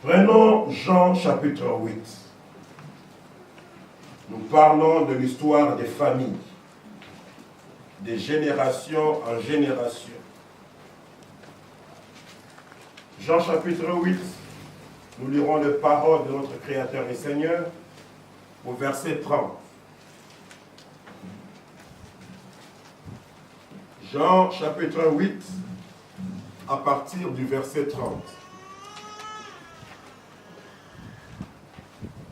Prenons Jean chapitre 8. Nous parlons de l'histoire des familles, de génération en génération. Jean chapitre 8, nous lirons les paroles de notre Créateur et Seigneur au verset 30. Jean chapitre 8, à partir du verset 30.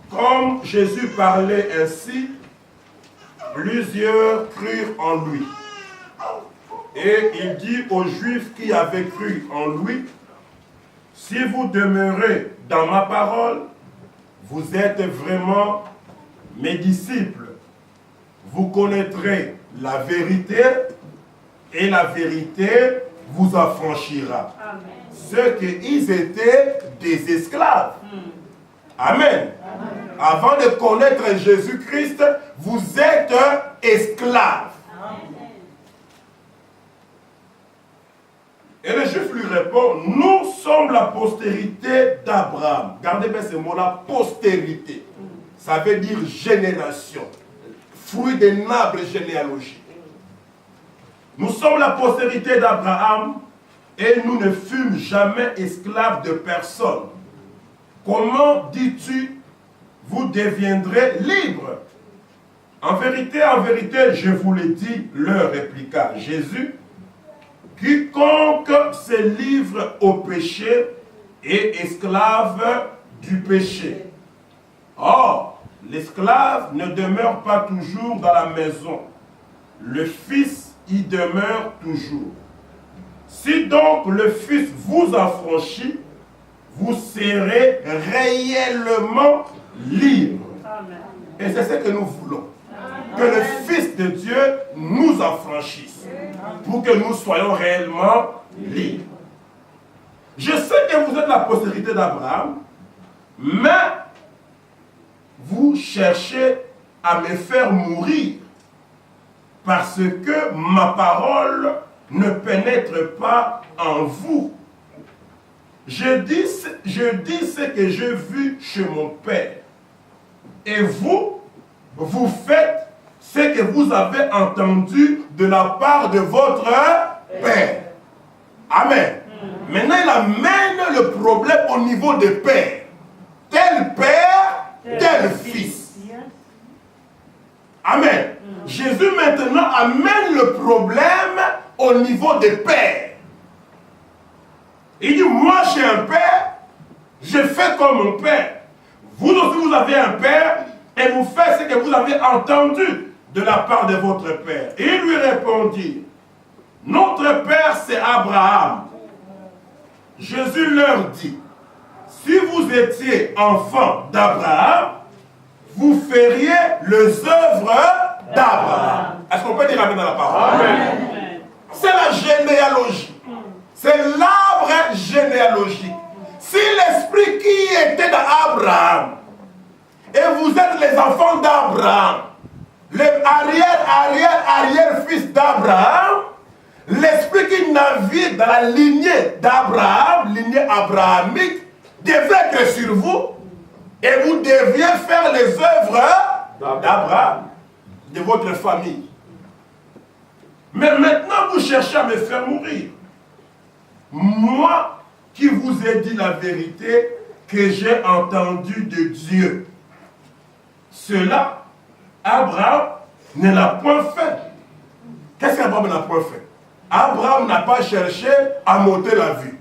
Comme Jésus parlait ainsi, plusieurs crurent en lui. Et il dit aux Juifs qui avaient cru en lui, « Si vous demeurez dans ma parole, vous êtes vraiment mes disciples. Vous connaîtrez la vérité et la vérité vous affranchira. » Ceux qu'ils étaient des esclaves. Amen. Avant de connaître Jésus-Christ, vous êtes esclaves. Et le Juif lui répond, nous sommes la postérité d'Abraham. Gardez bien ce mot-là, postérité. Ça veut dire génération, fruit des nobles généalogies. Nous sommes la postérité d'Abraham et nous ne fûmes jamais esclaves de personne. Comment dis-tu, vous deviendrez libres? En vérité, je vous l'ai dit, leur répliqua Jésus, quiconque se livre au péché est esclave du péché. Or, l'esclave ne demeure pas toujours dans la maison. Le Fils y demeure toujours. Si donc le Fils vous affranchit, vous serez réellement libre. Amen. Et c'est ce que nous voulons. Amen. Que le Fils de Dieu nous affranchisse. Pour que nous soyons réellement libres. Je sais que vous êtes la postérité d'Abraham, mais vous cherchez à me faire mourir parce que ma parole ne pénètre pas en vous. Je dis ce que j'ai vu chez mon Père. Et vous, vous faites ce que vous avez entendu de la part de votre Père. Amen. Maintenant, il amène le problème au niveau des pères. Tel Père, tel Fils. Amen. Jésus maintenant amène le problème au niveau des pères. Il dit, moi j'ai un père, je fais comme mon père. Vous aussi vous avez un père et vous faites ce que vous avez entendu de la part de votre père. Et il lui répondit, notre père c'est Abraham. Jésus leur dit, si vous étiez enfant d'Abraham, vous feriez les œuvres d'Abraham. Est-ce qu'on peut dire amen dans la parole? Amen. C'est la généalogie. C'est l'arbre généalogique. Si l'esprit qui était dans Abraham, et vous êtes les enfants d'Abraham, les arrière-fils d'Abraham, l'esprit qui navigue dans la lignée d'Abraham, lignée abrahamique, devrait être sur vous, et vous deviez faire les œuvres d'Abraham, de votre famille. Mais maintenant, vous cherchez à me faire mourir. Moi qui vous ai dit la vérité que j'ai entendue de Dieu. Cela, Abraham ne l'a point fait. Qu'est-ce qu'Abraham n'a point fait? Abraham n'a pas cherché à monter la vue.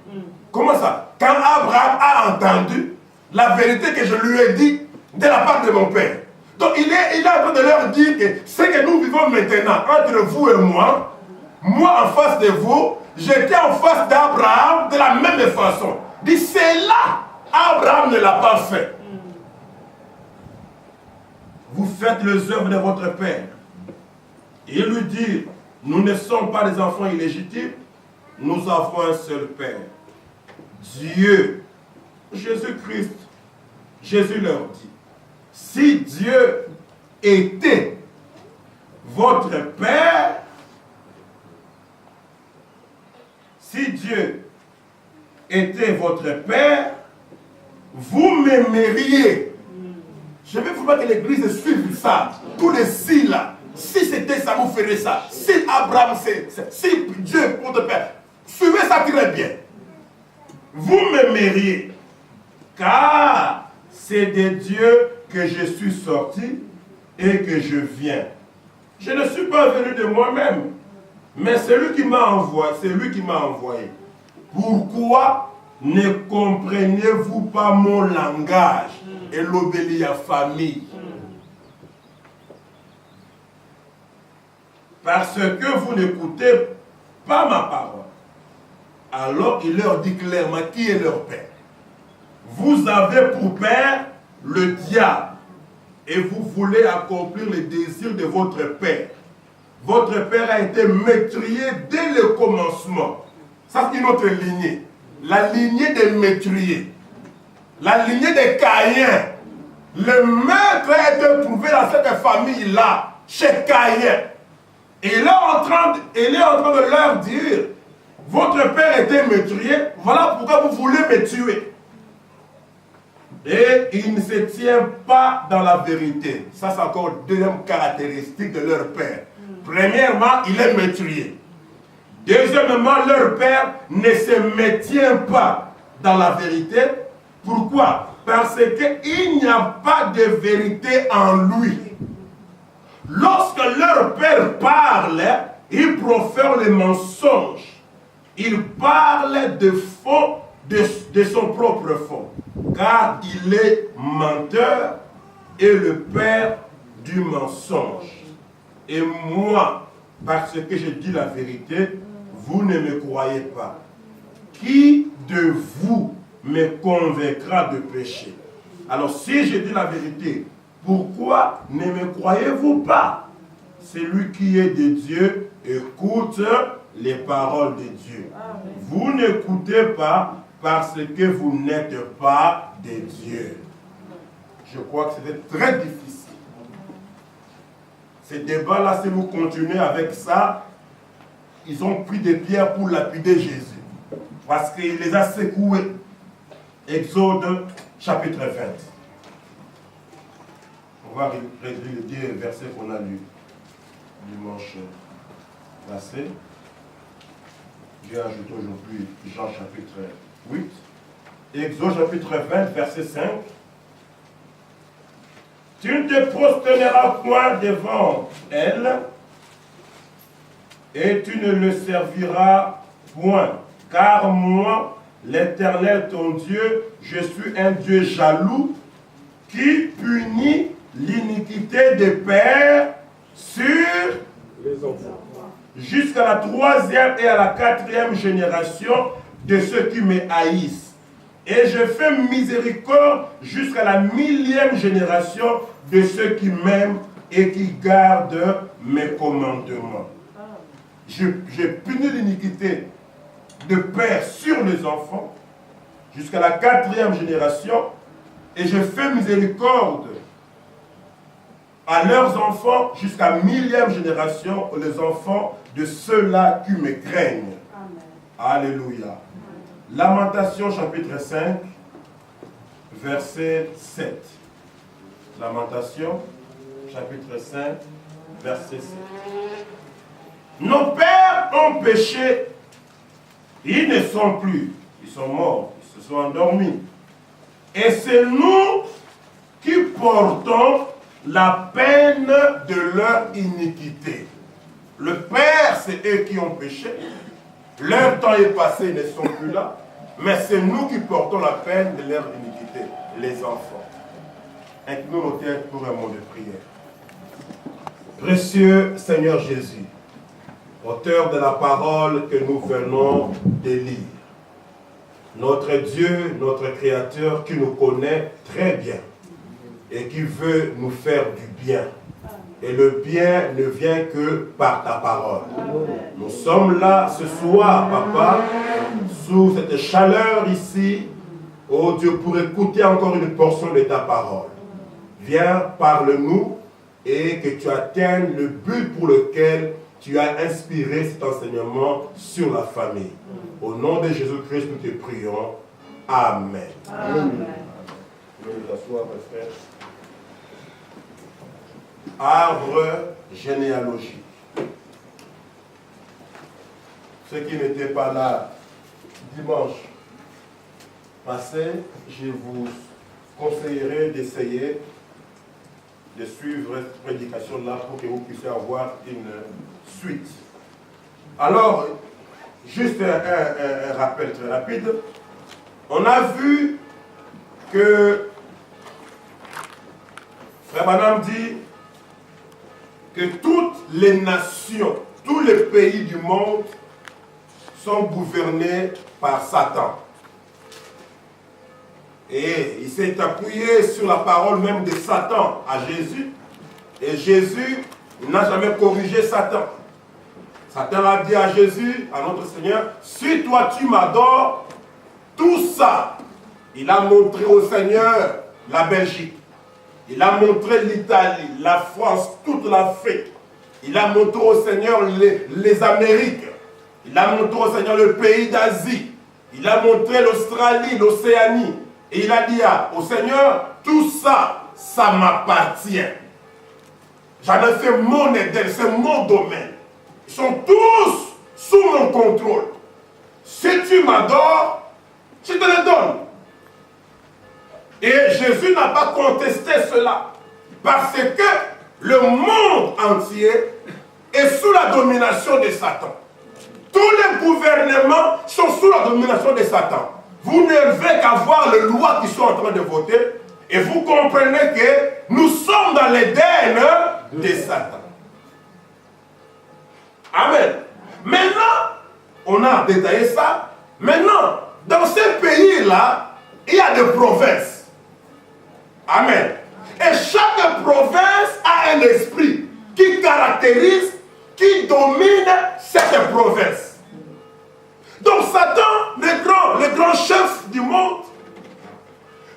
Comment ça? Quand Abraham a entendu la vérité que je lui ai dit de la part de mon père. Donc il est en train de leur dire que ce que nous vivons maintenant entre vous et moi en face de vous, j'étais en face d'Abraham de la même façon. Dit, c'est là, Abraham ne l'a pas fait. Vous faites les œuvres de votre père. Et il lui dit, nous ne sommes pas des enfants illégitimes, nous avons un seul père. Dieu, Jésus-Christ. Jésus leur dit, si Dieu était votre père, si Dieu était votre père, m'aimeriez. Je vais vouloir que l'église suive ça. Tous les si là. Si c'était ça, vous ferez ça. Si Abraham, si Dieu, votre Père, suivez ça très bien. Vous m'aimeriez, car c'est de Dieu que je suis sorti et que je viens. Je ne suis pas venu de moi-même, mais c'est lui qui m'a envoyé. C'est lui qui m'a envoyé. Pourquoi ne comprenez-vous pas mon langage et l'obéit à famille? Parce que vous n'écoutez pas ma parole. Alors il leur dit clairement qui est leur père. Vous avez pour père le diable et vous voulez accomplir les désirs de votre père. Votre père a été meurtrier dès le commencement. Ça c'est une autre lignée. La lignée des meurtriers. La lignée des Caïens. Le meurtre a été trouvé dans cette famille-là, chez Caïen. Et il est en train de leur dire, votre père était meurtrier, voilà pourquoi vous voulez me tuer. Et il ne se tient pas dans la vérité. Ça, c'est encore une deuxième caractéristique de leur père. Premièrement, il est meurtrier. Deuxièmement, leur père ne se maintient pas dans la vérité. Pourquoi? Parce qu'il n'y a pas de vérité en lui. Lorsque leur père parle, il profère les mensonges. Il parle de fond, de son propre fond. Car il est menteur et le père du mensonge. Et moi, parce que je dis la vérité, vous ne me croyez pas. Qui de vous me convaincra de péché? Alors si je dis la vérité, pourquoi ne me croyez-vous pas? Celui qui est de Dieu écoute les paroles de Dieu. Amen. Vous n'écoutez pas parce que vous n'êtes pas de Dieu. Je crois que c'était très difficile. Ces débats-là, si vous continuez avec ça, ils ont pris des pierres pour lapider Jésus. Parce qu'il les a secoués. Exode chapitre 20. On va relire le verset qu'on a lu dimanche passé. J'ai ajouté aujourd'hui Jean chapitre 8. Exode chapitre 20, verset 5. Tu ne te prosterneras point devant elle, et tu ne le serviras point, car moi, l'Éternel ton Dieu, je suis un Dieu jaloux, qui punit l'iniquité des pères sur les enfants, jusqu'à la 3e et à la 4e génération de ceux qui me haïssent. Et je fais miséricorde jusqu'à la 1000e génération de ceux qui m'aiment et qui gardent mes commandements. Je punis l'iniquité de père sur les enfants jusqu'à la 4e génération et je fais miséricorde à leurs enfants jusqu'à 1000e génération, les enfants de ceux-là qui me craignent. Amen. Alléluia. Lamentation chapitre 5, verset 7. Lamentation chapitre 5, verset 7. Nos pères ont péché, ils ne sont plus, ils sont morts, ils se sont endormis. Et c'est nous qui portons la peine de leur iniquité. Le Père, c'est eux qui ont péché. Leur temps est passé, ils ne sont plus là. Mais c'est nous qui portons la peine de leur iniquité, les enfants. Inclinons nos têtes pour un mot de prière. Précieux Seigneur Jésus, auteur de la parole que nous venons de lire, notre Dieu, notre Créateur qui nous connaît très bien et qui veut nous faire du bien. Et le bien ne vient que par ta parole. Nous sommes là ce soir, Papa, sous cette chaleur ici, oh Dieu, pour écouter encore une portion de ta parole. Viens, parle-nous et que tu atteignes le but pour lequel tu as inspiré cet enseignement sur la famille. Au nom de Jésus-Christ, nous te prions. Amen. Amen. Je vais nous asseoir, mes frères. Arbre généalogique. Ceux qui n'étaient pas là dimanche passé, je vous conseillerais d'essayer de suivre cette prédication-là pour que vous puissiez avoir une suite. Alors, juste un rappel très rapide. On a vu que Frère Branham dit que toutes les nations, tous les pays du monde sont gouvernés par Satan. Et il s'est appuyé sur la parole même de Satan à Jésus. Et Jésus n'a jamais corrigé Satan. Satan a dit à Jésus, à notre Seigneur, si toi tu m'adores, tout ça, il a montré au Seigneur la Belgique. Il a montré l'Italie, la France, toute l'Afrique. Il a montré au Seigneur les Amériques. Il a montré au Seigneur le pays d'Asie. Il a montré l'Australie, l'Océanie. Et il a dit au Seigneur, tout ça, ça m'appartient. J'en ai fait mon Éden, c'est mon domaine. Ils sont tous sous mon contrôle. Si tu m'adores, je te les donne. Et Jésus n'a pas contesté cela. Parce que le monde entier est sous la domination de Satan. Tous les gouvernements sont sous la domination de Satan. Vous ne devez qu'à voir les lois qui sont en train de voter et vous comprenez que nous sommes dans l'Éden de Satan. Amen. Maintenant, on a détaillé ça. Maintenant, dans ces pays-là, il y a des provinces. Amen. Et chaque province a un esprit qui caractérise, qui domine cette province. Donc Satan, le grand chef du monde,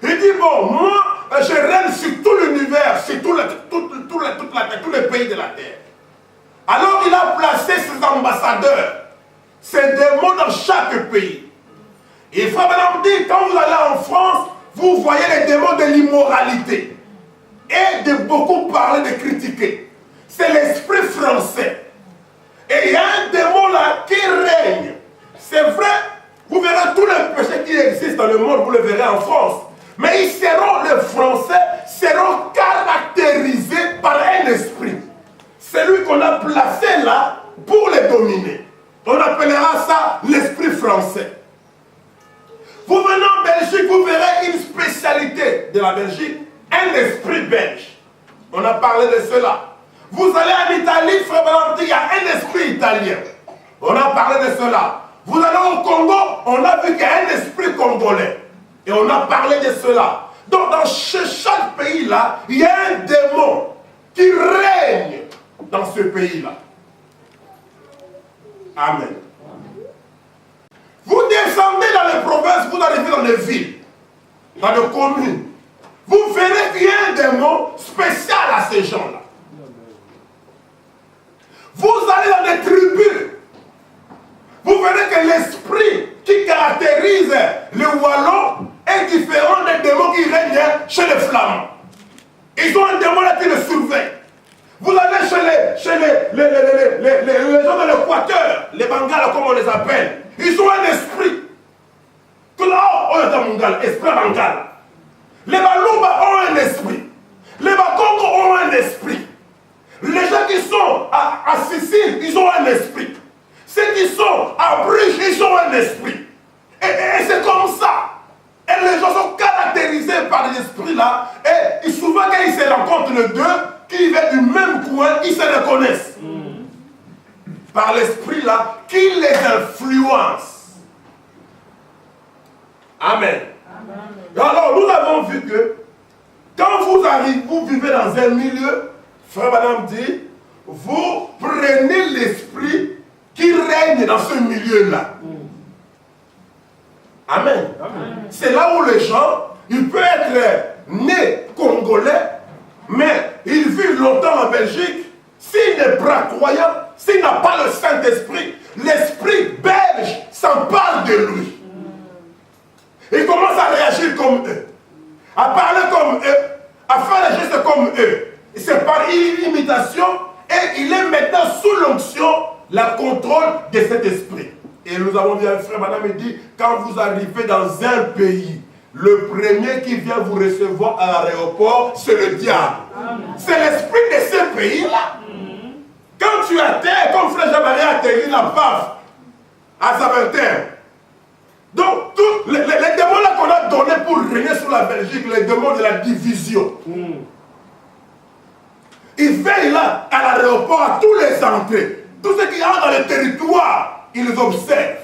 il dit, bon, moi, je règne sur tout l'univers, sur tous les pays de la terre. Alors il a placé ses ambassadeurs, ses démons dans chaque pays. Et Frère Branham dit, quand vous allez en France, vous voyez les démons de l'immoralité. Et de beaucoup parler, de critiquer. C'est l'esprit français. Et il y a un démon là qui règne. C'est vrai, vous verrez tous les péchés qui existent dans le monde, vous les verrez en France. Mais ils seront, les Français, seront caractérisés par un esprit. C'est lui qu'on a placé là pour les dominer. On appellera ça l'esprit français. Vous venez en Belgique, vous verrez une spécialité de la Belgique, un esprit belge. On a parlé de cela. Vous allez en Italie, Frère Branham dit, il y a un esprit italien. On a parlé de cela. Vous allez au Congo, on a vu qu'il y a un esprit congolais. Et on a parlé de cela. Donc dans chaque pays-là, il y a un démon qui règne dans ce pays-là. Amen. Vous descendez dans les provinces, vous arrivez dans les villes, dans les communes. Vous verrez qu'il y a un démon spécial à ces gens-là. Vous allez dans les tribus. Vous verrez que l'esprit qui caractérise les Wallons est différent des démons qui règnent chez les Flamands. Ils ont un démon là qui les surveille. Vous allez chez les gens de l'Équateur, les Bangala comme on les appelle. Ils ont un esprit. Tout là, on est un Mangala, esprit Bangala. Les Balouba ont un esprit. Les Bakongo ont un esprit. Les gens qui sont à Sicile, ils ont un esprit. Ceux qui sont à Bruges, ils ont un esprit. Et c'est comme ça. Et les gens sont caractérisés par l'esprit là. Et souvent, quand ils se rencontrent les deux, qui viennent du même coin, ils se reconnaissent. Par l'esprit là, qui les influence. Amen. Alors, nous avons vu que quand vous arrivez, vous vivez dans un milieu, Frère Branham dit, vous prenez l'esprit qui règne dans ce milieu-là. Amen. C'est là où les gens, ils peuvent être nés congolais, mais ils vivent longtemps en Belgique. S'il n'est pas croyant, s'il n'a pas le Saint-Esprit, l'esprit belge s'empare de lui. Il commence à réagir comme eux, à parler gestes comme eux. C'est par imitation et il est maintenant sous l'onction, la contrôle de cet esprit. Et nous avons dit, un frère, madame, dit, quand vous arrivez dans un pays, le premier qui vient vous recevoir à l'aéroport, c'est le diable. C'est l'esprit de ce pays-là. Quand tu atterris, comme frère Jean-Marie a atterri la paf à Zaventem. Donc, tous les démons là qu'on a donnés pour régner sur la Belgique, les démons de la division. Ils veillent là, à l'aéroport, à tous les entrées. Tous ceux qui entrent dans le territoire, ils les observent.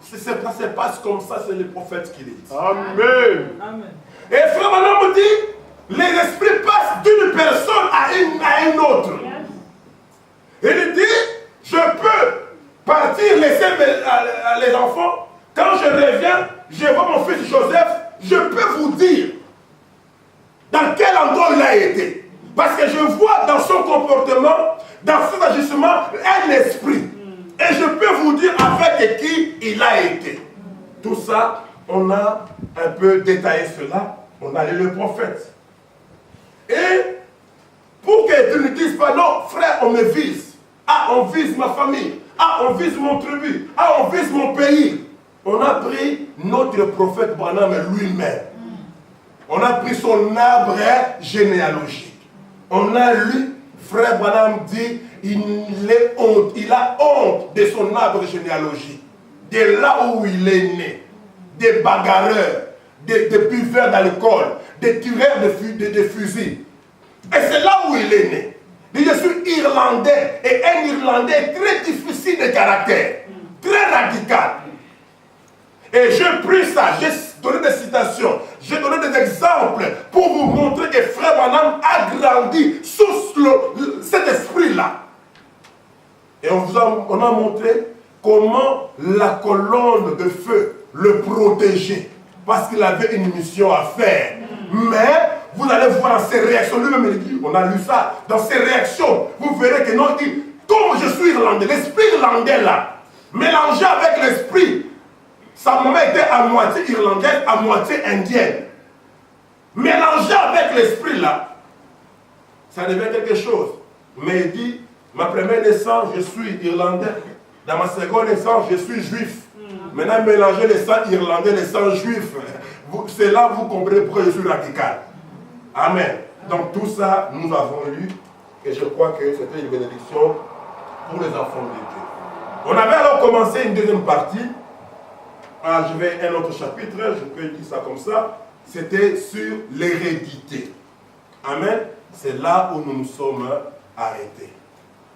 Ça se passe comme ça, c'est le prophète qui le dit. Amen. Et frère Manon me dit, les esprits passent d'une personne à une autre. Il dit, je peux partir, laisser les enfants. Quand je reviens, je vois mon fils Joseph, je peux vous dire dans quel endroit il a été. Parce que je vois dans son comportement, dans ses agissements, un esprit. Et je peux vous dire avec qui il a été. Tout ça, on a un peu détaillé cela. On a lu le prophète. Et pour que tu ne dises pas, non, frère, on me vise. Ah, on vise ma famille. Ah, on vise mon tribu. Ah, on vise mon pays. On a pris notre prophète Branham lui-même. On a pris son arbre généalogique. On a lu, frère Branham dit, il a honte de son arbre généalogique. De là où il est né. Des bagarreurs, des buveurs d'alcool, des tireurs de fusils. Et c'est là où il est né. Il dit, je suis irlandais. Et un Irlandais est très difficile de caractère. Très radical. Et j'ai pris ça, j'ai donné des citations, j'ai donné des exemples pour vous montrer que frère Branham a grandi sous cet esprit-là. Et on a montré comment la colonne de feu le protégeait. Parce qu'il avait une mission à faire. Mais vous allez voir dans ses réactions, lui-même il dit, on a lu ça, dans ses réactions, vous verrez que non, il dit, comme je suis irlandais, l'esprit irlandais là, mélangé avec l'esprit. Sa maman était à moitié irlandaise, à moitié indienne. Mélangé avec l'esprit là, ça devient quelque chose. Mais il dit, ma première naissance, je suis irlandais. Dans ma seconde naissance, je suis juif. Maintenant, mélanger les sangs irlandais, les sangs juifs, c'est là que vous comprenez pourquoi je suis radical. Amen. Donc tout ça, nous avons lu. Et je crois que c'était une bénédiction pour les enfants de Dieu. On avait alors commencé une deuxième partie. Ah, je vais un autre chapitre, je peux dire ça comme ça. C'était sur l'hérédité. Amen. C'est là où nous nous sommes arrêtés.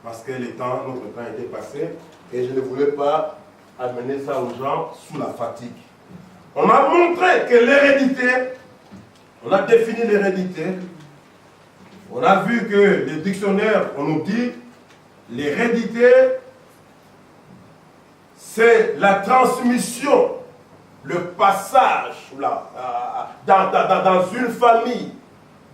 Parce que notre temps était passé. Et je ne voulais pas amener ça aux gens sous la fatigue. On a montré que l'hérédité, on a défini l'hérédité. On a vu que les dictionnaires, on nous dit, l'hérédité, c'est la transmission, le passage dans une famille,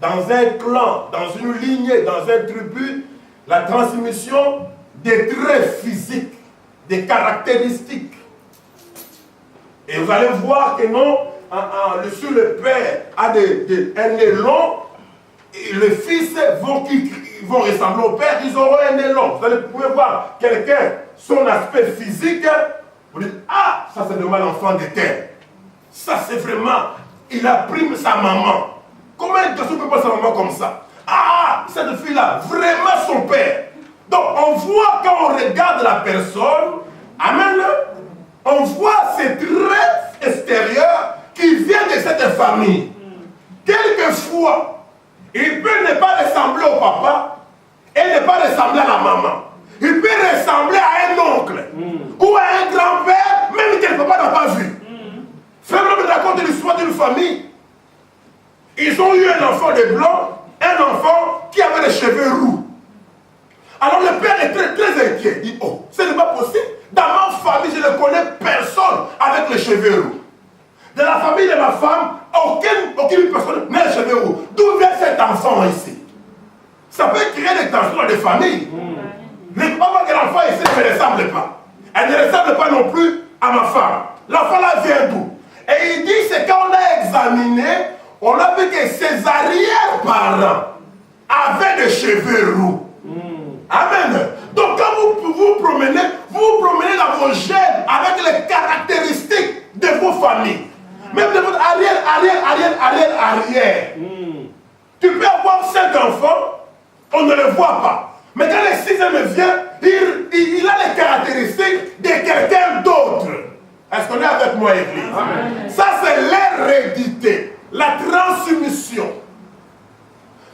dans un clan, dans une lignée, dans un tribu, la transmission des traits physiques, des caractéristiques. Et vous allez voir que non, si le père a un nez long, et les fils qui vont ressembler au père, ils auront un nez long. Vous pouvez voir quelqu'un, son aspect physique, vous dites, ah, ça c'est vraiment l'enfant de terre. Ça c'est vraiment, il a pris sa maman. Comment une personne peut pas sa maman comme ça? Ah, cette fille-là, vraiment son père. Donc on voit quand on regarde la personne, amen, on voit ces traits extérieurs qui viennent de cette famille. Quelquefois, il peut ne pas ressembler au papa et ne pas ressembler à la maman. Il peut ressembler à un oncle ou à un grand-père, même que le papa n'a pas vu. Frère me raconte l'histoire d'une famille. Ils ont eu un enfant de blanc, un enfant qui avait les cheveux roux. Alors le père est très, très inquiet. Il dit, oh, ce n'est pas possible. Dans ma famille, je ne connais personne avec les cheveux roux. Dans la famille de ma femme, aucune personne n'a les cheveux roux. D'où vient cet enfant ici? Ça peut créer des tensions dans des familles. Mais pas que l'enfant ici ne me ressemble pas. Elle ne ressemble pas non plus à ma femme. L'enfant là vient d'où? Et il dit, c'est quand on a examiné, on a vu que ses arrière-parents avaient des cheveux roux. Amen. Donc quand vous vous promenez dans vos gènes avec les caractéristiques de vos familles. Même de votre arrière. Tu peux avoir 5 enfants, on ne le voit pas. Mais quand le 6e vient, il a les caractéristiques de quelqu'un d'autre. Est-ce qu'on est avec moi, Église? Amen. Ça, c'est l'hérédité, la transmission.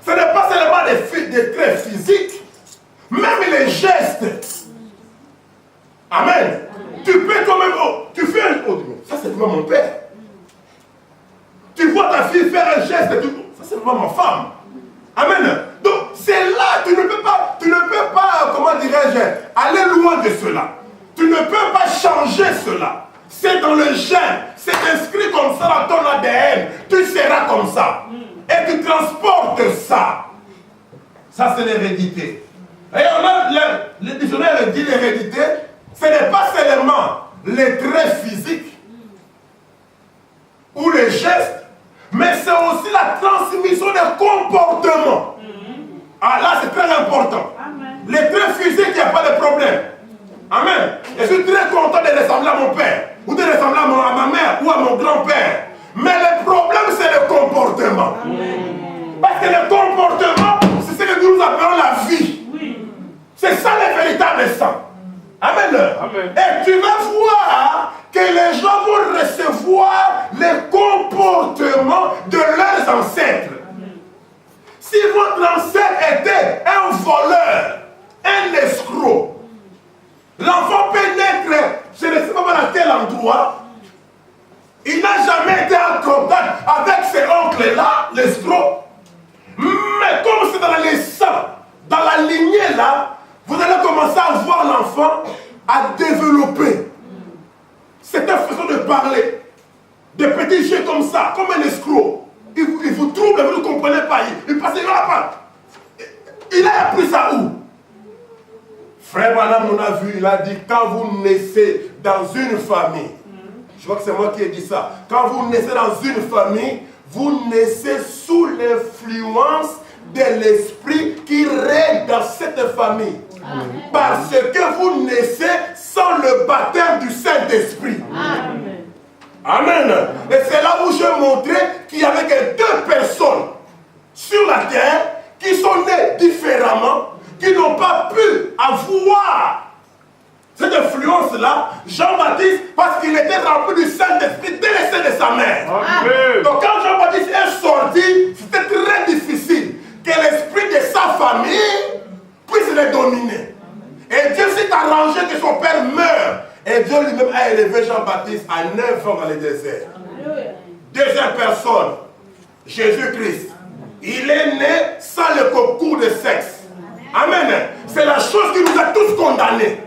Ce n'est pas seulement des traits physiques, même les gestes. Amen. Tu peux quand même... tu fais un... ça, c'est vraiment mon père. Tu vois ta fille faire un geste, ça, c'est vraiment ma femme. Amen. Donc, c'est là, tu ne peux pas, comment dirais-je, aller loin de cela. Tu ne peux pas changer cela. C'est dans le gène, c'est inscrit comme ça dans ton ADN. Tu seras comme ça. Et tu transportes ça. Ça, c'est l'hérédité. Et on a le dictionnaire dit l'hérédité, ce n'est pas seulement les traits physiques ou les gestes, mais c'est aussi la transmission des comportements. Ah là, c'est très important. Amen. Les traits physiques, il n'y a pas de problème. Amen. Je suis très content de ressembler à mon père, ou de ressembler à ma mère, ou à mon grand-père. Mais le problème, c'est le comportement. Amen. Parce que le comportement, c'est ce que nous appelons la vie. Oui. C'est ça le véritable sang. Amen. Amen. Et tu vas voir que les gens vont recevoir les comportements de leurs ancêtres. Amen. Si votre ancêtre était un voleur, un escroc, l'enfant peut naître, je ne sais pas à quel endroit, il n'a jamais été en contact avec ses oncles-là, l'escroc. Mais comme c'est dans les sangs, dans la lignée là, vous allez commencer à voir l'enfant à développer cette façon de parler. Des petits jeux comme ça, comme un escroc. Il vous trouble, vous ne comprenez pas. Il passe, il a appris ça où? Frère Branham, on a vu, il a dit, quand vous naissez dans une famille, je crois que c'est moi qui ai dit ça, quand vous naissez dans une famille, vous naissez sous l'influence de l'esprit qui règne dans cette famille. Amen. Parce que vous naissez sans le baptême du Saint-Esprit. Amen. Amen. Et c'est là où je montrais qu'il y avait que 2 personnes sur la terre qui sont nées différemment, qui n'ont pas pu avoir cette influence-là. Jean-Baptiste, parce qu'il était rempli du Saint-Esprit dès le sein de sa mère. Amen. Donc quand Jean-Baptiste est sorti, c'était très difficile que l'esprit de sa famille puisse les dominer. Et Dieu s'est arrangé que son père meure. Et Dieu lui-même a élevé Jean-Baptiste à 9 ans dans le désert. Deuxième personne, Jésus-Christ. Il est né sans le concours de sexe. Amen. C'est la chose qui nous a tous condamnés.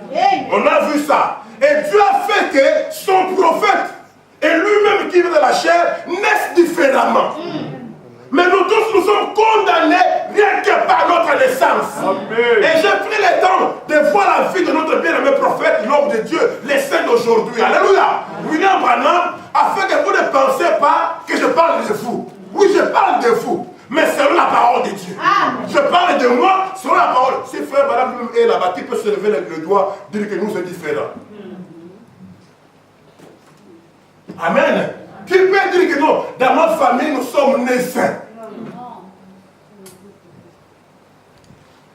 On a vu ça. Et Dieu a fait que son prophète et lui-même qui vient de la chair naissent différemment. Mais nous tous, nous sommes condamnés rien que par notre naissance. Amen. Et j'ai pris le temps de voir la vie de notre bien-aimé prophète, l'homme de Dieu, les saints d'aujourd'hui. Alléluia. William Branham, afin que vous ne pensez pas que je parle de vous. Oui, je parle de vous, mais selon la parole de Dieu. Amen. Je parle de moi selon la parole. Si frère Branham est là-bas, qui peut se lever le doigt, dire que nous sommes différents. Amen. Qui peut dire que non, dans notre famille, nous sommes nés saints.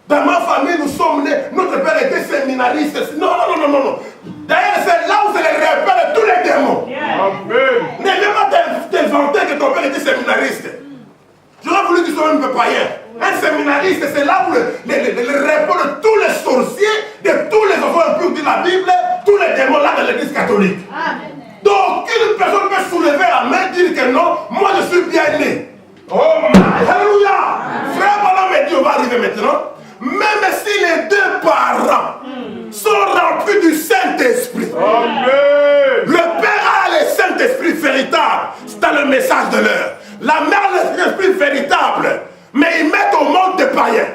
Dans ma famille, nous sommes nés, notre père était séminariste. Non. D'ailleurs, c'est là où c'est le repère de tous les démons. Amen. N'aie pas t'inventer que ton père était séminariste. J'aurais voulu qu'il soit même peu païen. Un séminariste, c'est là où le repère de tous les sorciers, de tous les enfants impurs de la Bible, tous les démons là dans l'église catholique. Amen. Donc, une personne peut soulever la main et dire que non, moi je suis bien né. Oh, alléluia. Frère, voilà, mais Dieu va arriver maintenant. Même si les 2 parents sont remplis du Saint-Esprit, le Père a le Saint-Esprit véritable, c'est dans le message de l'heure. La mère a l'Esprit véritable, mais ils mettent au monde des païens.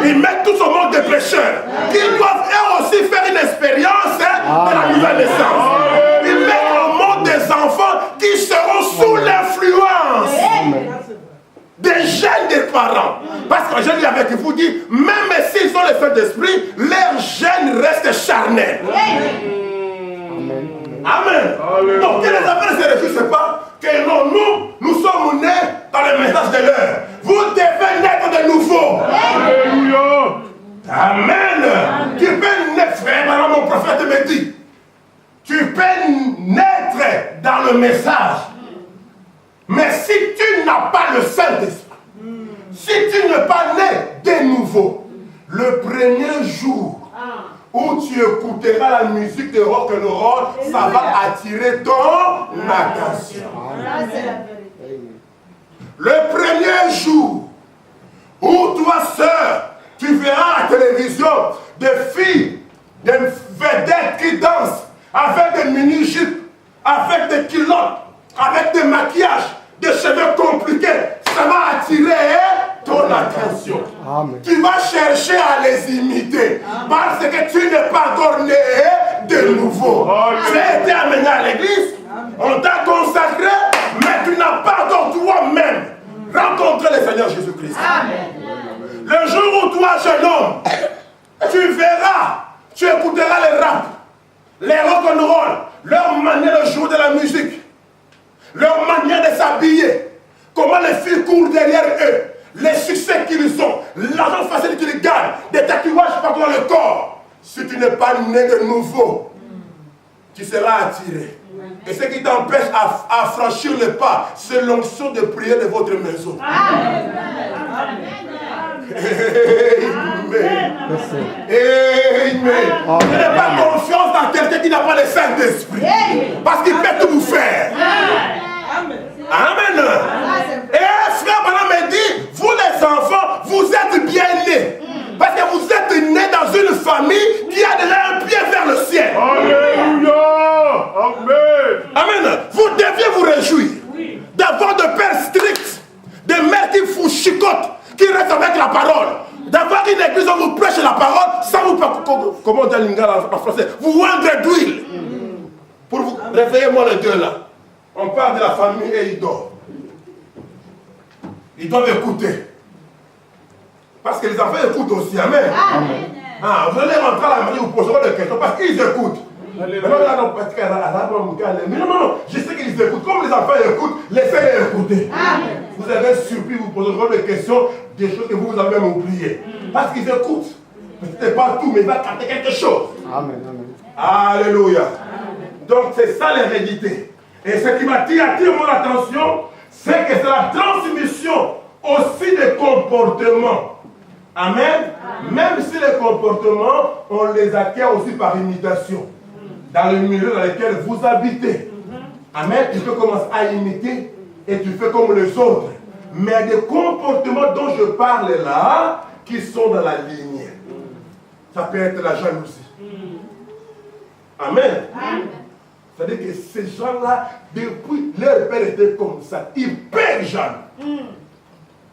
Ils mettent tous au monde des pécheurs. Ils doivent eux aussi faire une expérience de la nouvelle naissance. Ils mettent au monde des enfants qui seront sous l'influence gêne des parents. Parce que je dis avec vous, dit, même s'ils ont le Saint-Esprit, leur gêne reste charnel. Amen. Amen. Donc que les enfants ne se réjouissent pas que non, nous sommes nés dans le message de l'heure. Vous devez naître de nouveau. Alléluia. Amen. Tu peux naître, frère, alors mon prophète me dit, tu peux naître dans le message. Mais si tu n'as pas le Saint-Esprit, si tu n'es pas né de nouveau, le premier jour où tu écouteras la musique de rock and roll, ça va attirer ton attention. Le premier jour où toi, sœur, tu verras à la télévision des filles, des vedettes qui dansent avec des mini-jupes, avec des culottes, avec des maquillages, des cheveux compliqués, ça va attirer ton attention. Amen. Tu vas chercher à les imiter. Amen. Parce que tu n'es pas encore né de nouveau. Amen. Tu as été amené à l'église, on t'a consacré, mais tu n'as pas encore toi-même rencontré le Seigneur Jésus-Christ. Le jour où toi, jeune homme, tu verras, tu écouteras les rap, les rock'n'roll, leur manière de jouer de la musique, leur manière de s'habiller, comment les filles courent derrière eux, les succès qu'ils ont, l'argent facile qu'ils gagnent, des tatouages partout dans le corps. Si tu n'es pas né de nouveau, tu seras attiré. Et ce qui t'empêche à franchir le pas, c'est l'onction de prière de votre maison. Amen. Amen. Amen. Je n'ai pas confiance dans quelqu'un qui n'a pas le Saint-Esprit. Parce qu'il peut tout vous faire. Amen. Amen. Et frère Branham me dit, vous les enfants, vous êtes bien nés. Parce que vous êtes nés dans une famille qui a déjà un pied vers le ciel. Alléluia. Amen. Amen. Vous deviez vous réjouir d'avoir de pères stricts, de mères qui vous chicotent, qui restent avec la parole. D'avoir une église où vous prêchez la parole sans vous, comment on dit en français, vous oindre d'huile. Pour vous, réveillez-moi les deux là. On parle de la famille et ils dorment. Ils doivent écouter. Parce que les enfants écoutent aussi. Amen. Amen. Ah, vous allez rentrer à la mairie, vous poserez des questions parce qu'ils écoutent. Mais non, je sais qu'ils écoutent. Comme les enfants écoutent, laissez-les écouter. Amen. Vous avez surpris, vous poserez des questions, des choses que vous avez même oubliées. Parce qu'ils écoutent. Peut-être pas tout, mais il va capter quelque chose. Amen. Amen. Alléluia. Amen. Donc c'est ça l'hérédité. Et ce qui attire mon attention, c'est que c'est la transmission aussi des comportements. Amen. Même si les comportements, on les acquiert aussi par imitation. Dans le milieu dans lequel vous habitez. Amen. Tu peux commencer à imiter et tu fais comme les autres. Mais des comportements dont je parle là, qui sont dans la lignée. Ça peut être la jalousie. Amen. C'est-à-dire que ces gens-là, depuis leur père était comme ça, hyper jaloux.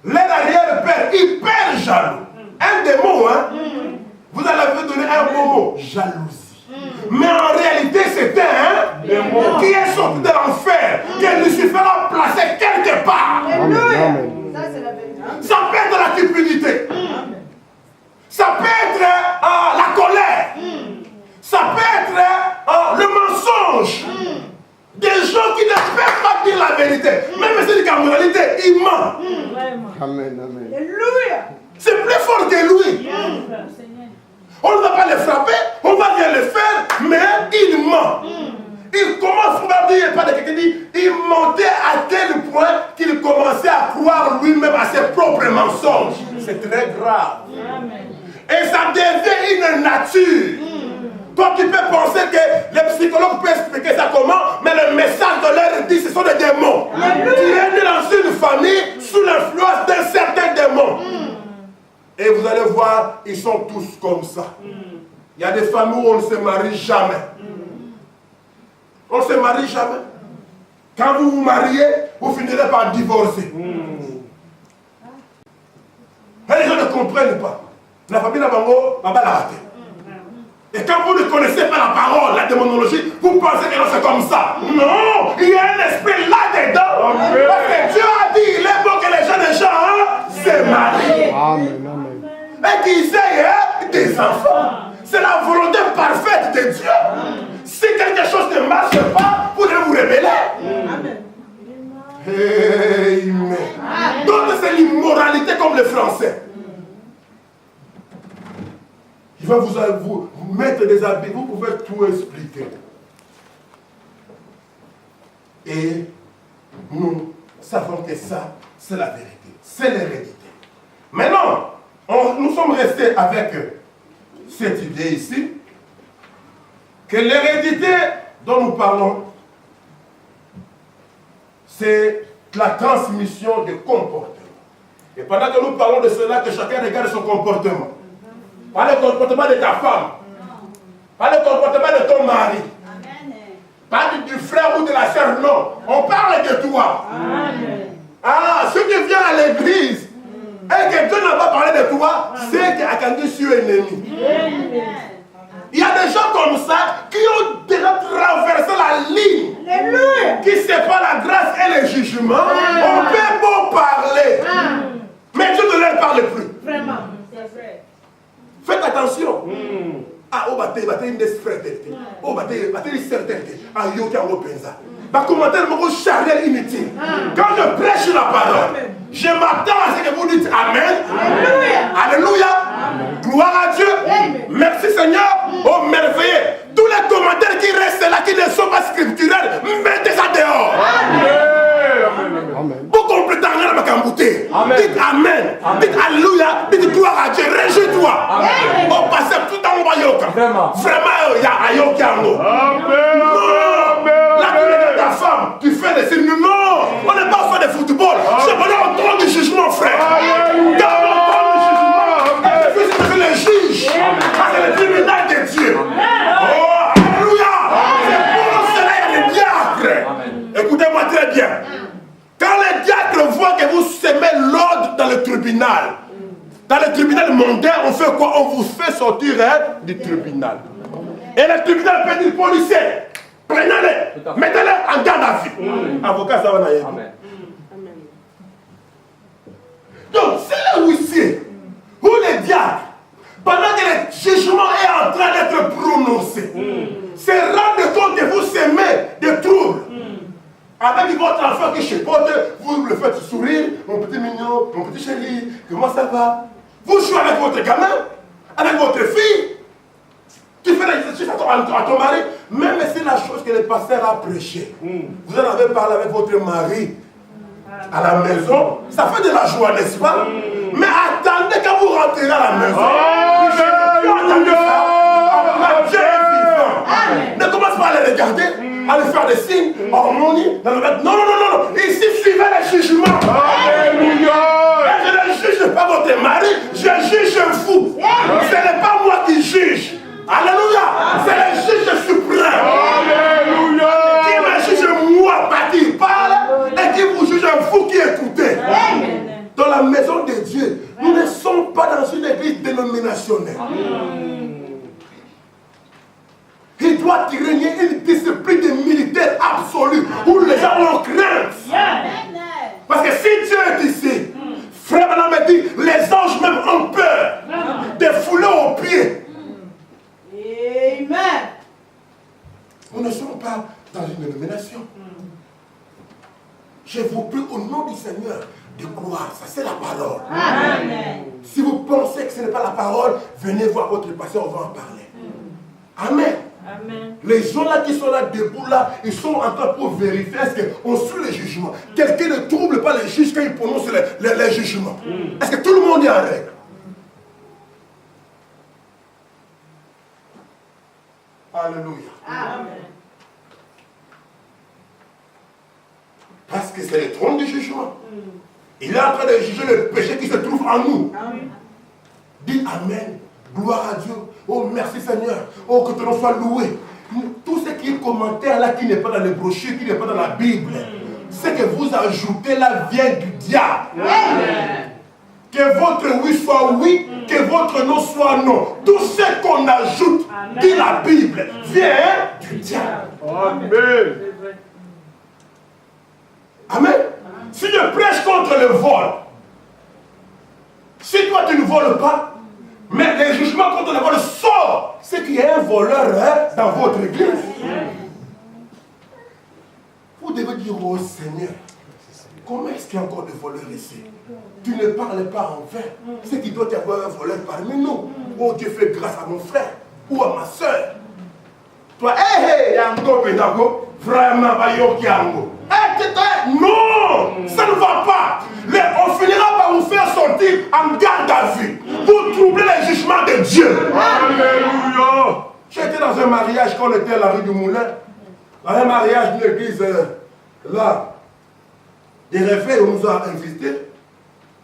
Leur arrière-père, hyper jaloux. Un des mots, hein? Vous allez donner un mot, jalousie. Mais en réalité, c'était un démon qui est sorti de l'enfer, que Lucifer a placé quelque part. Ça, c'est la vérité. Ça peut être la cupidité. Ça peut être la colère. Ça peut être le mensonge. Des gens qui ne peuvent pas dire la vérité. Même si c'est qu'en réalité, ils mentent. Amen, amen. Alléluia. C'est plus fort que lui. On ne va pas le frapper, on ne va rien le faire, mais il ment. Il commence à dire, pas de quelqu'un dit, il mentait à tel point qu'il commençait à croire lui-même à ses propres mensonges. C'est très grave. Et ça devient une nature. Toi, tu peux penser que les psychologues peuvent expliquer ça comment, mais le message de leur dit, ce sont des démons. Tu es né dans une famille sous l'influence d'un certain démon. Et vous allez voir, ils sont tous comme ça. Il y a des familles où on ne se marie jamais. On ne se marie jamais. Quand vous vous mariez, vous finirez par divorcer. Et les gens ne comprennent pas. La famille Nabango, va la rater. Et quand vous ne connaissez pas la parole, la démonologie, vous pensez que c'est comme ça. Non, il y a un esprit là-dedans. Parce que Dieu a dit, il est bon que les gens de Dieu. Si quelque chose ne marche pas, vous devez vous révéler. Amen. Donc c'est l'immoralité comme les Français. Il va vous mettre des habits, vous pouvez tout expliquer. Et nous savons que ça, c'est la vérité. C'est l'hérédité. Maintenant, nous sommes restés avec cette idée ici, que l'hérédité dont nous parlons, c'est la transmission de comportement. Et pendant que nous parlons de cela, que chacun regarde son comportement. Pas le comportement de ta femme. Pas le comportement de ton mari. Pas du frère ou de la sœur, non. On parle de toi. Ah, si tu viens à l'église et que Dieu n'a pas parlé de toi, c'est qu'Akandi sur ennemi. Il y a des gens comme ça qui ont déjà traversé la ligne qui sépare la grâce et le jugement. On peut beau parler, mais Dieu ne leur parle plus. Vraiment, c'est vrai. Faites attention. Ah, oh, bâtez une desfrette. Oh, bâtez une certaine. Ah, yo, qui a un pensa. Ma commentaire, mon charnel inutile. Quand je prêche la parole, je m'attends à ce que vous dites Amen. Alléluia. Gloire à Dieu. Merci Seigneur. Oh, merveilleux. Tous les commentaires qui restent là, qui ne sont pas scripturels, mettez ça dehors. Amen. Vous complétez rien à Kambouté. Dites Amen. Dites Alléluia. Dites gloire à Dieu. Réjouis-toi. On passe tout dans le Bayoka. Vraiment, il y a Ayoka. Là, tu regardes ta femme, tu fais des signes. Non, on n'est pas au fait de football. C'est pendant le temps du jugement, frère. Dans le temps du jugement, tu fais le juge. C'est le tribunal de Dieu. Oh, Alléluia. C'est pour cela qu'il y a les diacres. Écoutez-moi très bien. Quand les diacres voient que vous semez l'ordre dans le tribunal mondain, on fait quoi? On vous fait sortir du tribunal. Et le tribunal peut dire policier, prenez-les, mettez-les en garde à vue. Avocat, ça va naïr. Donc, c'est les huissiers ou les diacres, pendant que le jugement est en train d'être prononcé, se rendent compte que vous semez des troubles. Avec votre enfant qui chipote, vous le faites sourire, mon petit mignon, mon petit chéri, comment ça va? Vous jouez avec votre gamin, avec votre fille, tu fais l'exercice à ton mari, même si c'est la chose que le pasteur a prêché. Vous en avez parlé avec votre mari à la maison, ça fait de la joie, n'est-ce pas? Mais attendez quand vous rentrez à la maison. Dieu est vivant. Ne commence pas à les regarder, à les faire des signes, harmonie, dans le mettre. Non. Ici, suivez les jugements. Alléluia. Et je ne juge pas votre mari, je juge vous. Ce n'est pas moi qui juge. Alléluia. C'est le juge suprême. Alléluia. Qui me juge moi, pas qui parle, et qui vous juge vous qui écoutez. Dans la maison de Dieu, nous ne sommes pas dans une église dénominationnelle. Il doit y régner une discipline de militaire absolue où les gens ont crainte. Parce que si Dieu est ici, frère Branham me dit, les anges même ont peur de fouler aux pieds. Amen. Nous ne sommes pas dans une dénomination. Je vous prie au nom du Seigneur de croire. Ça, c'est la parole. Amen. Si vous pensez que ce n'est pas la parole, venez voir votre pasteur, on va en parler. Amen. Amen. Les gens là qui sont là debout là, ils sont en train pour vérifier est-ce qu'on suit les jugements. Quelqu'un ne trouble pas les juges quand ils prononcent les jugements. Est-ce que tout le monde est en règle? Alléluia. Amen. Parce que c'est le trône du jugement. Il est en train de juger le péché qui se trouve en nous. Amen. Dites Amen. Gloire à Dieu. Oh, merci Seigneur. Oh, que ton nom soit loué. Tout ce qui est commentaire là, qui n'est pas dans les brochures, qui n'est pas dans la Bible, ce que vous ajoutez là vient du diable. Amen. Que votre oui soit oui, que votre non soit non. Tout ce qu'on ajoute dans la Bible vient du diable. Amen. Amen. Si je prêche contre le vol, si toi tu ne voles pas, Mais les jugements contre le vol sort, c'est qu'il y a un voleur dans votre église. Vous devez dire au Seigneur, comment est-ce qu'il y a encore des voleurs ici? Tu ne parles pas en vain. C'est qu'il doit y avoir un voleur parmi nous. Oh Dieu, fais grâce à mon frère ou à ma soeur. Toi, hé, Yango Pédago, vraiment, Yango. Non, ça ne va pas. On finira par vous faire sortir en garde à vue pour troubler les jugements de Dieu. Alléluia. J'étais dans un mariage quand on était à la rue du Moulin. Dans un mariage d'une église là, des réveils, on nous a invités.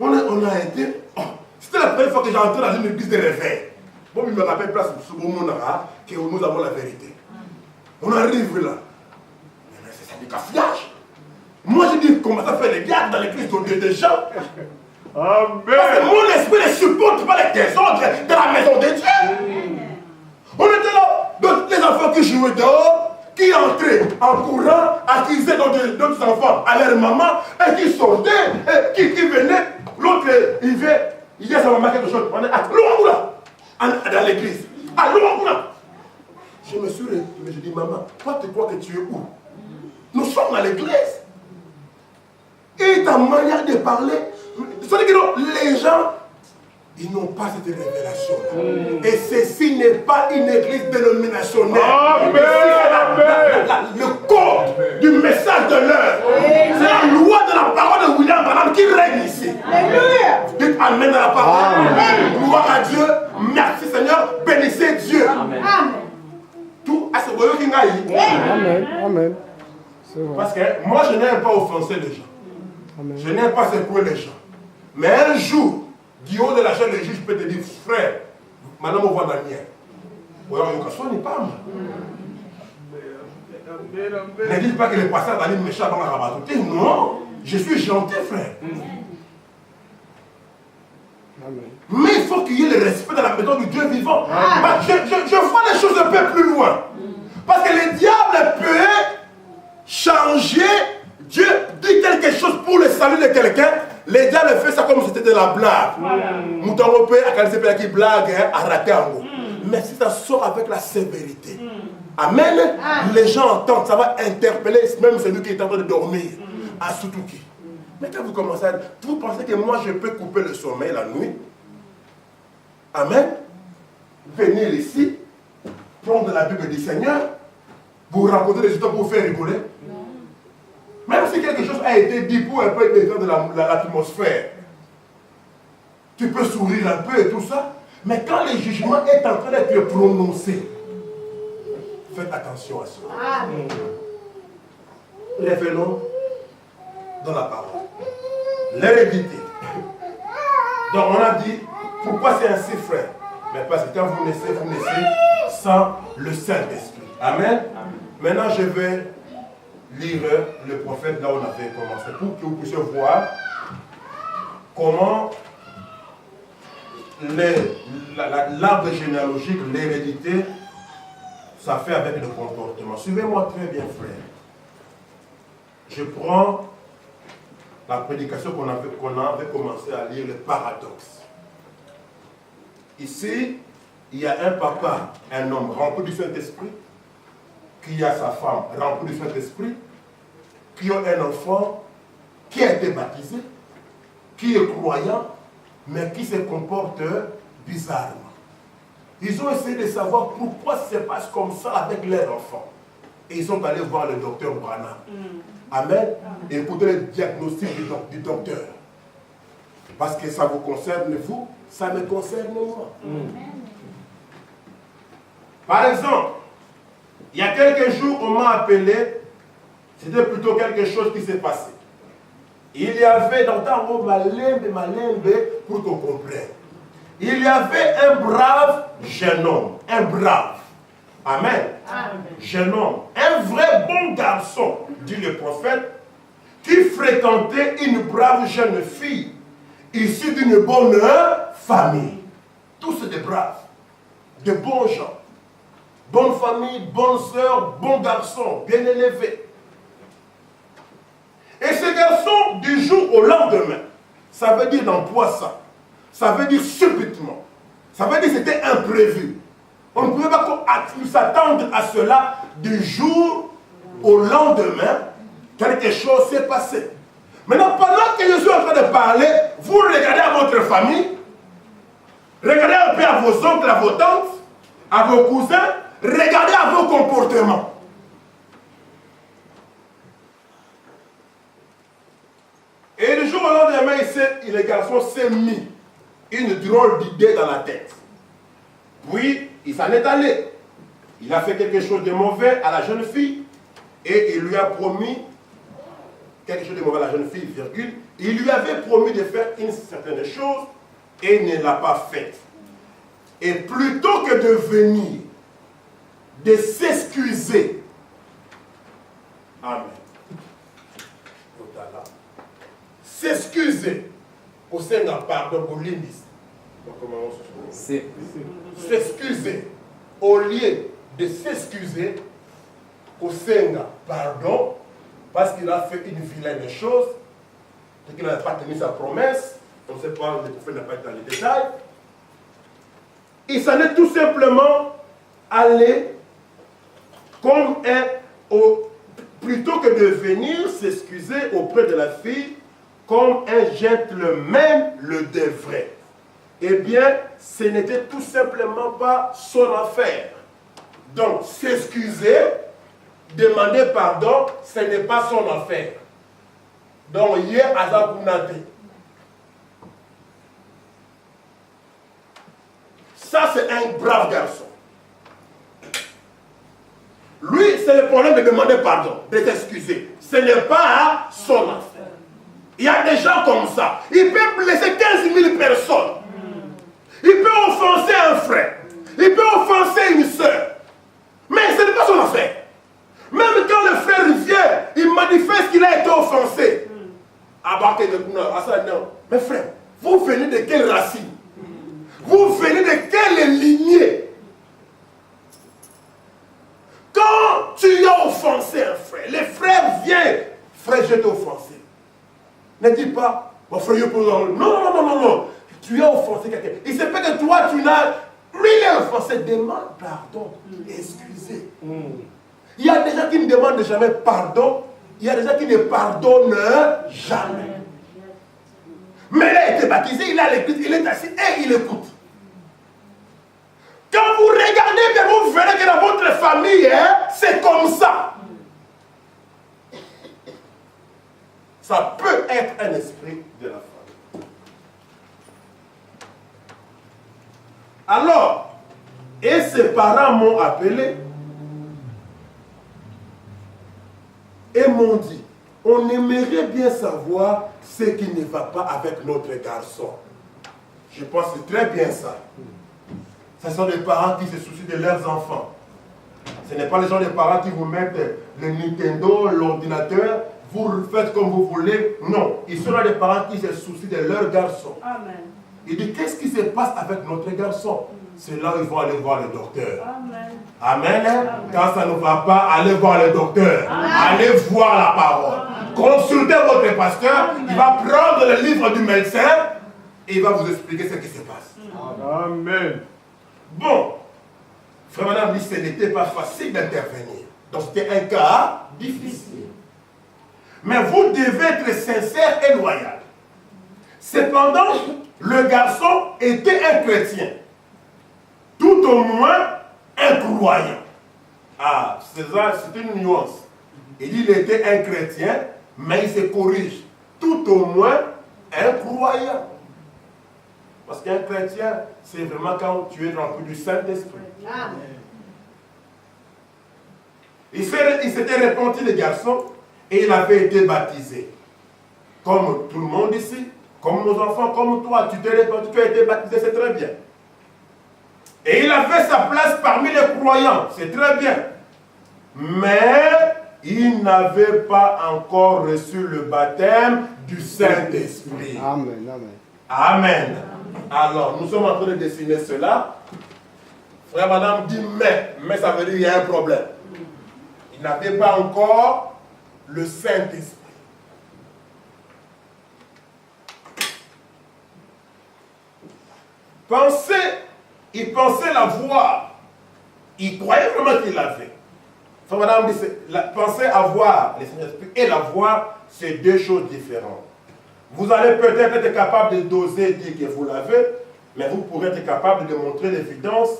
On a été. Oh, c'était la première fois que j'entrais dans une église de réveil. Bon, il me rappelle place sur le moment que nous avons la vérité. On arrive là. Mais c'est du cafouillage. Moi, je dis comment ça fait les gardes dans l'église des gens. Amen. Parce que mon esprit ne supporte pas les désordres de la maison de Dieu. On était là, donc les enfants qui jouaient dehors, qui entraient en courant, accusaient d'autres enfants à leur maman, et qui sortaient, et qui venaient. L'autre, il vient, il dit à sa maman quelque chose. On est à Louangoula, dans l'église. À Louangoula. Je me suis réveillé, je dis, maman, toi tu crois que tu es où? Nous sommes à l'église. Et ta manière de parler, c'est-à-dire que les gens, ils n'ont pas cette révélation. Et ceci n'est pas une église dénominationnelle. Le code du message de l'heure. C'est la loi de la parole de William Branham qui règne ici. Dites amen à la parole. Gloire à Dieu. Merci Seigneur. Bénissez Dieu. Amen. Tout à ce moment qui Amen. Amen. Parce que moi je n'aime pas offenser les gens. Amen. Je n'aime pas secouer les gens. Mais un jour, du haut de la chaîne, le juge peut te dire, frère, maintenant on voit Daniel. Ne dis pas que le pasteur Daniel méchant dans la rabatouté. Non, je suis gentil, frère. Amen. Mais il faut qu'il y ait le respect de la maison du Dieu vivant. Je vois les choses un peu plus loin. Parce que le diable peut changer. Dieu dit quelque chose pour le salut de quelqu'un. Les diables fait ça comme si c'était de la blague. Mouton européen, à quel qui blague, à rater en gros. Mais si ça sort avec la sévérité, amen, les gens entendent, ça va interpeller même celui qui est en train de dormir. À Soutouki. Mais quand vous commencez à dire, vous pensez que moi je peux couper le sommeil la nuit? Amen. Venir ici, prendre la Bible du Seigneur, vous raconter des histoires pour vous faire rigoler. Même si quelque chose a été dit pour un peu détendre l'atmosphère, tu peux sourire un peu et tout ça, mais quand le jugement est en train d'être prononcé, faites attention à ça. Revenons dans la parole. L'hérédité. Donc on a dit, pourquoi c'est ainsi, frère? Mais parce que quand vous naissez sans le Saint-Esprit. Amen. Maintenant je vais lire le prophète là où on avait commencé pour que vous puissiez voir comment l'arbre généalogique, l'hérédité, ça fait avec le comportement. Suivez-moi très bien, frère. Je prends la prédication qu'on avait commencé à lire, le paradoxe. Ici, il y a un papa, un homme rempli du Saint-Esprit, qui a sa femme remplie du Saint-Esprit, qui a un enfant qui a été baptisé, qui est croyant, mais qui se comporte bizarrement. Ils ont essayé de savoir pourquoi ça se passe comme ça avec leur enfant. Et ils sont allés voir le docteur Branham. Amen. Et écoutez le diagnostic du docteur. Parce que ça vous concerne vous, ça me concerne moi. Par exemple, il y a quelques jours, on m'a appelé, c'était plutôt quelque chose qui s'est passé. Il y avait, dans ta robe, malembe, pour qu'on comprenne. Il y avait un brave jeune homme, un brave. Amen. Jeune homme, un vrai bon garçon, dit le prophète, qui fréquentait une brave jeune fille, issue d'une bonne famille. Tous des braves, de bons gens. Bonne famille, bonne sœur, bon garçon, bien élevé. Et ce garçon, du jour au lendemain, ça veut dire dans poisson, ça veut dire subitement, Ça veut dire que c'était imprévu. On ne pouvait pas s'attendre à cela du jour au lendemain. Quelque chose s'est passé. Maintenant, pendant que je suis en train de parler, vous regardez à votre famille, regardez un peu à vos oncles, à vos tantes, à vos cousins, regardez à vos comportements. Et le jour au lendemain, le garçon s'est mis une drôle d'idée dans la tête. Puis, il s'en est allé. Il a fait quelque chose de mauvais à la jeune fille et il lui a promis quelque chose de mauvais à la jeune fille, virgule. Il lui avait promis de faire une certaine chose et il ne l'a pas faite. Et plutôt que de venir, de s'excuser, amen, s'excuser, au sein d'un pardon pour l'indis. S'excuser, au lieu de s'excuser, au sein d'un pardon, parce qu'il a fait une vilaine chose, et qu'il n'a pas tenu sa promesse, on ne sait pas, le prophète n'a pas été dans les détails. Il s'en est tout simplement allé comme plutôt que de venir s'excuser auprès de la fille, comme un gentleman le devrait. Eh bien, ce n'était tout simplement pas son affaire. Donc, s'excuser, demander pardon, ce n'est pas son affaire. Donc, hier, Azakunate. Ça, c'est un brave garçon. Lui, c'est le problème de demander pardon, de s'excuser. Ce n'est pas son affaire. Il y a des gens comme ça. Il peut blesser 15 000 personnes. Il peut offenser un frère. Il peut offenser une soeur. Mais ce n'est pas son affaire. Même quand le frère vient, il manifeste qu'il a été offensé. Non. Mais frère, vous venez de quelle racine? Vous venez de quelle lignée? Quand tu as offensé un frère, le frère vient, frère, je t'ai offensé. Ne dis pas, mon frère, non. Tu as offensé quelqu'un. Il se peut que toi, tu n'as. Lui, il est offensé. Demande pardon. Excusez. Il y a des gens qui ne demandent jamais pardon. Il y a des gens qui ne pardonnent jamais. Mais il a été baptisé, il a l'écoute, il est assis et il écoute. Quand vous regardez bien, vous verrez que dans votre famille, c'est comme ça. Ça peut être un esprit de la famille. Alors, et ses parents m'ont appelé et m'ont dit, on aimerait bien savoir ce qui ne va pas avec notre garçon. Je pense que c'est très bien ça. Ce sont des parents qui se soucient de leurs enfants. Ce n'est pas les gens des parents qui vous mettent le Nintendo, l'ordinateur, vous faites comme vous voulez. Non, ils sont là des parents qui se soucient de leur garçon. Amen. Il dit, qu'est-ce qui se passe avec notre garçon? C'est là où ils vont aller voir le docteur. Amen. Amen. Amen. Quand ça ne va pas, allez voir le docteur. Amen. Allez voir la parole. Amen. Consultez votre pasteur. Amen. Il va prendre le livre du médecin et il va vous expliquer ce qui se passe. Amen. Bon, frère madame dit, ce n'était pas facile d'intervenir. Donc c'était un cas difficile. Mais vous devez être sincère et loyal. Cependant, le garçon était un chrétien. Tout au moins un croyant. Ah, c'est une nuance. Il dit qu'il était un chrétien, mais il se corrige. Tout au moins un croyant. Parce qu'un chrétien, c'est vraiment quand tu es rempli du Saint-Esprit. Il s'était repenti, le garçon, et il avait été baptisé. Comme tout le monde ici, comme nos enfants, comme toi, tu t'es repenti, tu as été baptisé, c'est très bien. Et il avait sa place parmi les croyants, c'est très bien. Mais il n'avait pas encore reçu le baptême du Saint-Esprit. Amen, amen. Amen. Alors, nous sommes en train de dessiner cela. Frère, madame dit mais ça veut dire qu'il y a un problème. Il n'avait pas encore le Saint-Esprit. Pensez il pensait la voir. Il croyait vraiment qu'il l'avait. Frère Madame dit, penser avoir les Saint-Esprit et la voir, c'est deux choses différentes. Vous allez peut-être être capable de doser, dire que vous l'avez, mais vous pourrez être capable de montrer l'évidence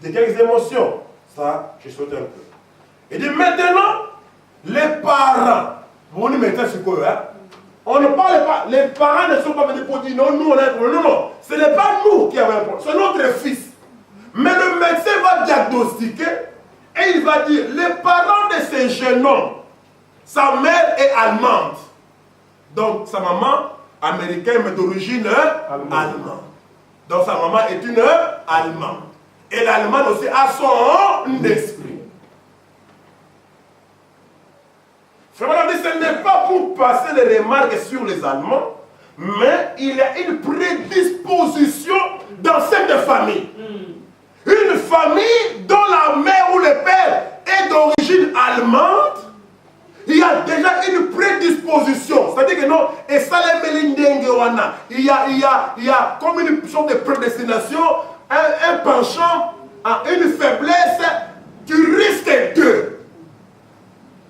de quelques émotions. Ça, je saute un peu. Et dit maintenant, les parents, vous nous mettez sur quoi, hein? On ne parle pas, les parents ne sont pas venus pour dire non, nous on a un problème. Non, non, ce n'est pas nous qui avons un problème, c'est notre fils. Mais le médecin va diagnostiquer et il va dire, les parents de ce jeune homme, sa mère est allemande. Donc sa maman, américaine, mais d'origine allemande. Donc sa maman est une allemande. Et l'Allemagne aussi a son esprit. Frère, ce n'est pas pour passer les remarques sur les Allemands, mais il y a une prédisposition dans cette famille. Une famille dont la mère ou le père est d'origine allemande, il y a déjà une prédisposition. C'est-à-dire que non, et ça il y a comme une sorte de prédestination, un penchant, une faiblesse, tu risques de.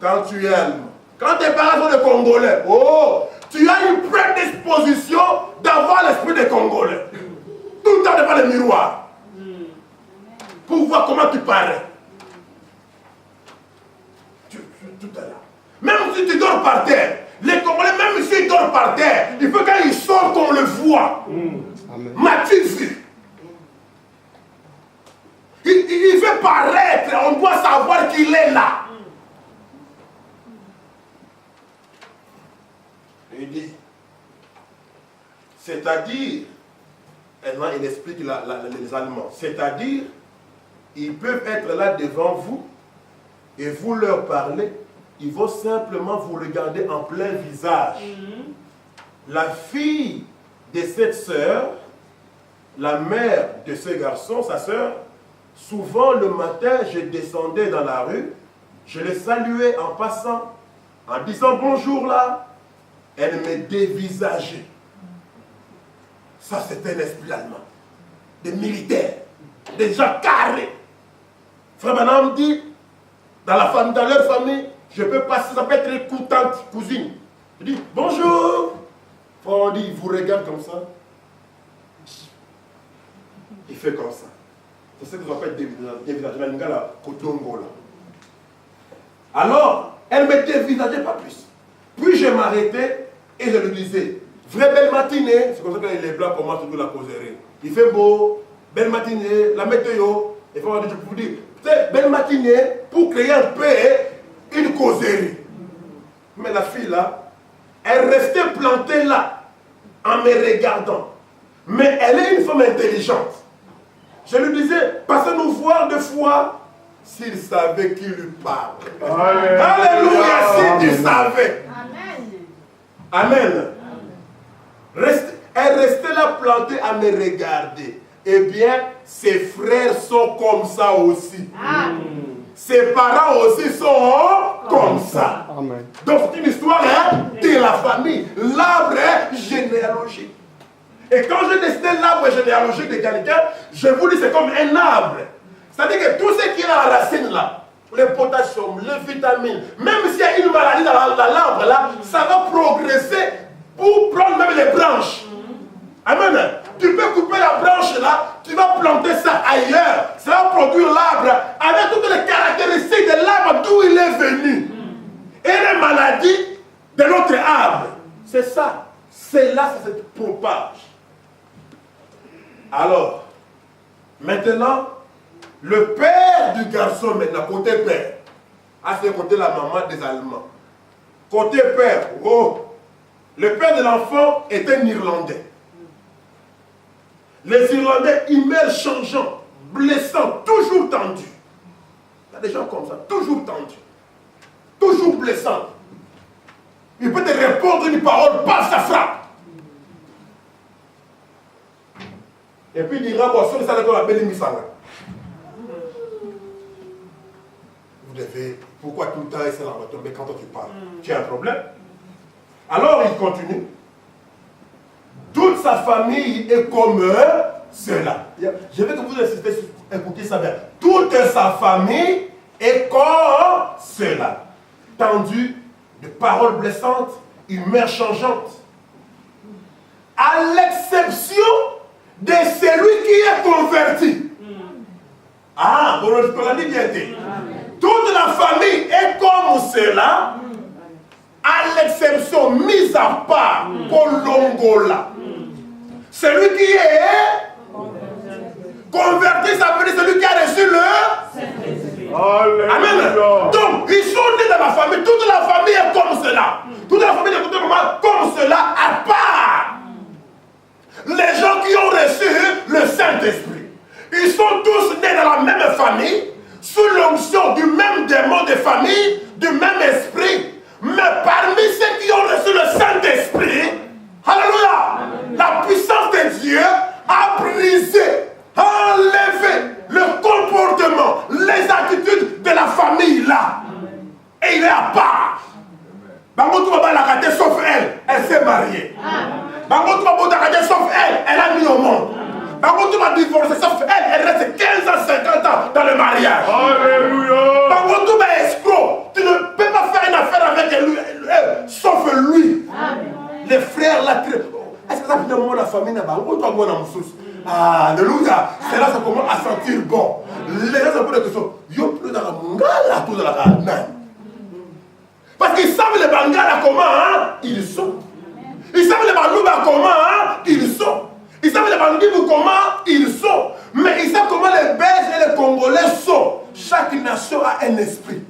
Quand tu es allemand, quand tes parents sont des Congolais, oh, tu as une prédisposition d'avoir l'esprit des Congolais. Tout le temps devant le miroir. Pour voir comment tu parais. Tout à l'heure. Même si tu dors par terre, les Congolais, même s'ils dorment par terre, il faut quand ils sortent qu'on le voit. M'as-tu vu? Il veut paraître, on doit savoir qu'il est là. Il dit, c'est-à-dire, maintenant il explique les Allemands, c'est-à-dire, ils peuvent être là devant vous et vous leur parlez, ils vont simplement vous regarder en plein visage. La fille de cette sœur, la mère de ce garçon, sa sœur, souvent le matin, je descendais dans la rue, je les saluais en passant, en disant bonjour là, elle me dévisageait. Ça, c'est un esprit allemand. Des militaires, des gens carrés. Frère Branham dit, dans leur famille, je peux passer, ça peut être une tante, cousine. Je dis, bonjour. On dit, il vous regarde comme ça. Il fait comme ça. C'est ce que vous appelez dévisager. Alors, elle ne me dévisageait pas plus. Puis je m'arrêtais et je lui disais, vraie belle matinée. C'est comme ça que les blancs commencent toujours la causerie. Il fait beau, belle matinée, la météo. Et puis je peux vous dire, belle matinée pour créer un peu une causerie. Mais la fille là, elle restait plantée là, en me regardant. Mais elle est une femme intelligente. Je lui disais, passez-nous voir deux fois, s'il savait qui lui parle. Amen. Alléluia, si tu savais. Amen. Elle restait là plantée à me regarder. Eh bien, ses frères sont comme ça aussi. Ses parents aussi sont comme ça. Amen. Donc c'est une histoire de la famille. L'arbre généalogique. Et quand je décidais l'arbre généalogique de quelqu'un, je vous dis c'est comme un arbre. C'est-à-dire que tout ce qui est dans la racine là, le potassium, les vitamines, même s'il y a une maladie dans l'arbre là, ça va progresser pour prendre même les branches. Amen. Tu peux couper la branche là, tu vas planter ça ailleurs. Ça va produire l'arbre avec toutes les caractéristiques de l'arbre d'où il est venu. Et les maladies de notre arbre. C'est ça. C'est là que ça se propage. Alors, maintenant, le père du garçon, maintenant, côté père, à ce côté la maman des Allemands. Côté père, oh, le père de l'enfant est un Irlandais. Les Irlandais, emails changeants, blessants, toujours tendus. Il y a des gens comme ça, toujours tendus, toujours blessants. Il peut te répondre une parole, paf, ça frappe. Et puis il dira, bon, sur ça, on appelle Misanga. Vous devez, pourquoi tout le temps essayer de tomber quand tu parles? Tu as un problème? Alors il continue. Toute sa famille est comme cela. Je veux que vous insistez sur, écoutez ça bien. Toute sa famille est comme cela. Tendu de paroles blessantes, humeur changeante. À l'exception de celui qui est converti. Ah, bon, on l'a dit bien dit. Toute la famille est comme cela, à l'exception mise à part pour l'ongola. Celui qui est converti, ça veut dire celui qui a reçu le Amen. Donc, ils sont nés dans la famille. Toute la famille est comme cela. Toute la famille est comme cela, à part les gens qui ont reçu le Saint-Esprit. Ils sont tous nés dans la même famille, sous l'onction du même démon de famille, du même esprit. Mais parmi ceux qui ont reçu le Saint-Esprit, alléluia, la puissance de Dieu a brisé, a enlevé le comportement, les attitudes de la famille là. Et il est à part. Bangotou Baba l'a gâté sauf elle s'est mariée. Bangotou Baba l'a gâté sauf elle a mis au monde. Bangotou m'a divorcé sauf elle reste 15 ans, 50 ans dans le mariage. Alléluia. Bangotou m'a escroc. Tu ne peux pas faire une affaire avec lui, sauf lui. Les frères là, est-ce que ça fait un moment la famille n'a pas alléluia. C'est là que ça commence à sentir bon. Les gens se posent des questions. Yo plus dans la mungala, tout dans la canane. Parce qu'ils savent les Bangala comment ils sont. Ils savent les Balouba comment ils sont. Ils savent les Bandibou comment ils sont. Mais ils savent comment les Belges et les Congolais sont. Chaque nation a un esprit.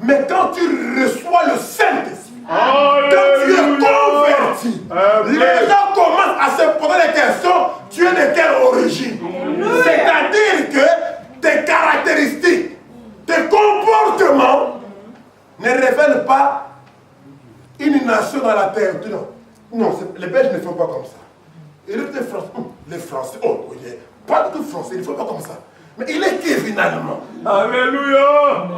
Mais quand tu reçois le Saint-Esprit, quand tu es converti, les gens commencent à se poser des questions. Tu es de quelle origine? C'est-à-dire que tes caractéristiques, tes comportements ne révèlent pas une nation dans la terre. Non, les Belges ne font pas comme ça. Et les Français, oh, il n'est pas du tout français, il ne faut pas comme ça. Mais il est qui finalement? Alléluia!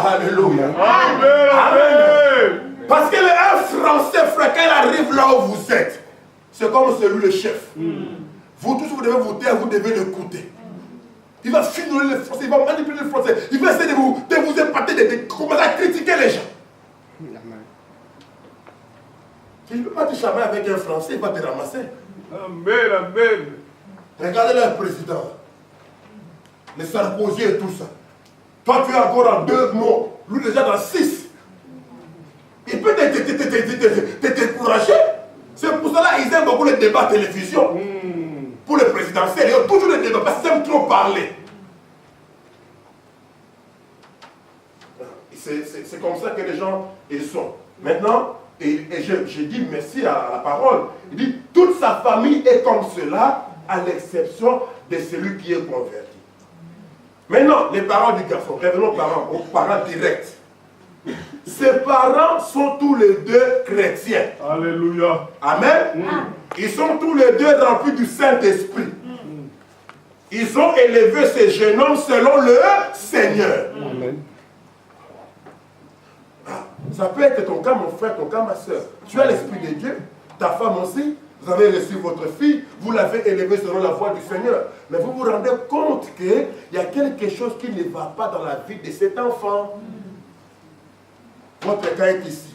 Alléluia! Amen! Amen! Parce que un Français, frère, quand il arrive là où vous êtes, c'est comme celui le chef. Vous tous, vous devez vous taire, vous devez l'écouter. Il va finoler les Français, il va manipuler les Français, il va essayer de vous épater, de commencer à critiquer les gens. Tu ne peux pas te charmer avec un Français, il va te ramasser. Amen, amen. Regardez le président, les Sarkozy et tout ça. Toi, tu es encore en 2 mots, lui déjà dans 6. Il peut te décourager. C'est pour cela qu'ils aiment beaucoup les débats à télévision. Pour les présidentiels, ils ont toujours des débats parce qu'ils aiment trop parler. C'est comme ça que les gens ils sont. Maintenant, et je dis merci à la parole. Il dit, toute sa famille est comme cela, à l'exception de celui qui est converti. Maintenant, les parents du garçon, revenons aux parents directs. Ses parents sont tous les deux chrétiens. Alléluia. Amen. Ils sont tous les deux remplis du Saint-Esprit. Ils ont élevé ces jeunes hommes selon le Seigneur. Amen. Ça peut être ton cas, mon frère, ton cas, ma soeur. Tu as l'Esprit de Dieu, ta femme aussi. Vous avez reçu votre fille, vous l'avez élevée selon la voie du Seigneur. Mais vous vous rendez compte qu'il y a quelque chose qui ne va pas dans la vie de cet enfant. Votre cas est ici.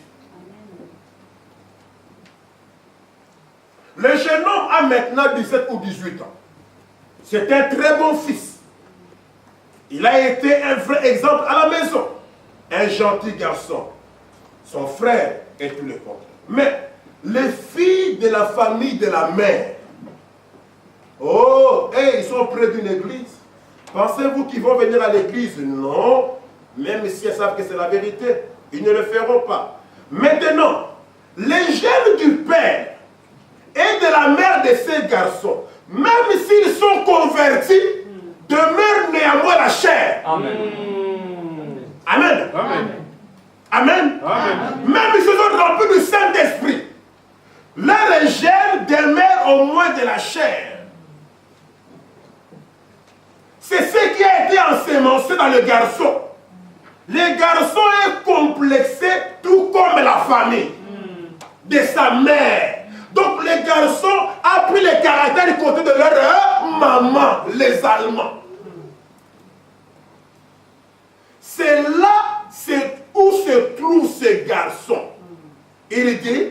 Le jeune homme a maintenant 17 ou 18 ans. C'est un très bon fils. Il a été un vrai exemple à la maison. Un gentil garçon. Son frère est tout le contraire. Mais les filles de la famille de la mère, oh, ils sont près d'une église. Pensez-vous qu'ils vont venir à l'église? Non. Même si elles savent que c'est la vérité, ils ne le feront pas. Maintenant, les gènes du père et de la mère de ces garçons, même s'ils sont convertis, demeurent néanmoins la chair. Amen. Amen. Amen. Amen. Amen. Même s'ils sont remplis du Saint-Esprit, leur gène demeure au moins de la chair. C'est ce qui a été ensemencé dans le garçon. Le garçon est complexé tout comme la famille de sa mère. Donc le garçon a pris le caractère du côté de leur maman, les Allemands. C'est là où se trouve ce garçon. Il dit,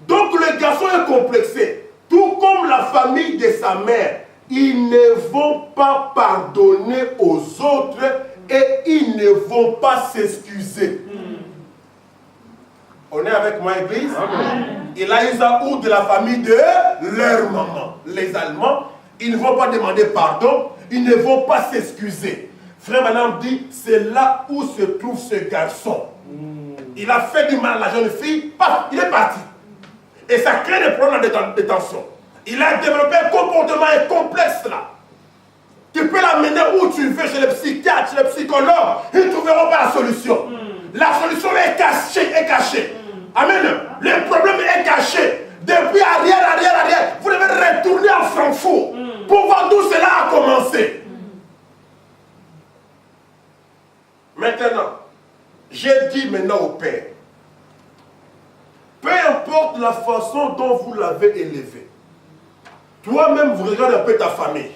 donc le garçon est complexé, tout comme la famille de sa mère. Ils ne vont pas pardonner aux autres et ils ne vont pas s'excuser. On est avec moi, Église? Et là, ils ont de la famille de leur maman. Les Allemands, ils ne vont pas demander pardon, ils ne vont pas s'excuser. Frère Madame dit, c'est là où se trouve ce garçon. Il a fait du mal à la jeune fille, paf, il est parti. Et ça crée des problèmes de détention. Il a développé un comportement complexe là. Tu peux l'amener où tu veux, chez les psychiatres, chez les psychologues, ils ne trouveront pas la solution. La solution est cachée, Amen. Le problème est caché. Depuis arrière. Vous devez retourner à Francfort pour voir d'où cela a commencé. Maintenant, j'ai dit maintenant au Père, peu importe la façon dont vous l'avez élevé, toi-même vous regardez un peu ta famille.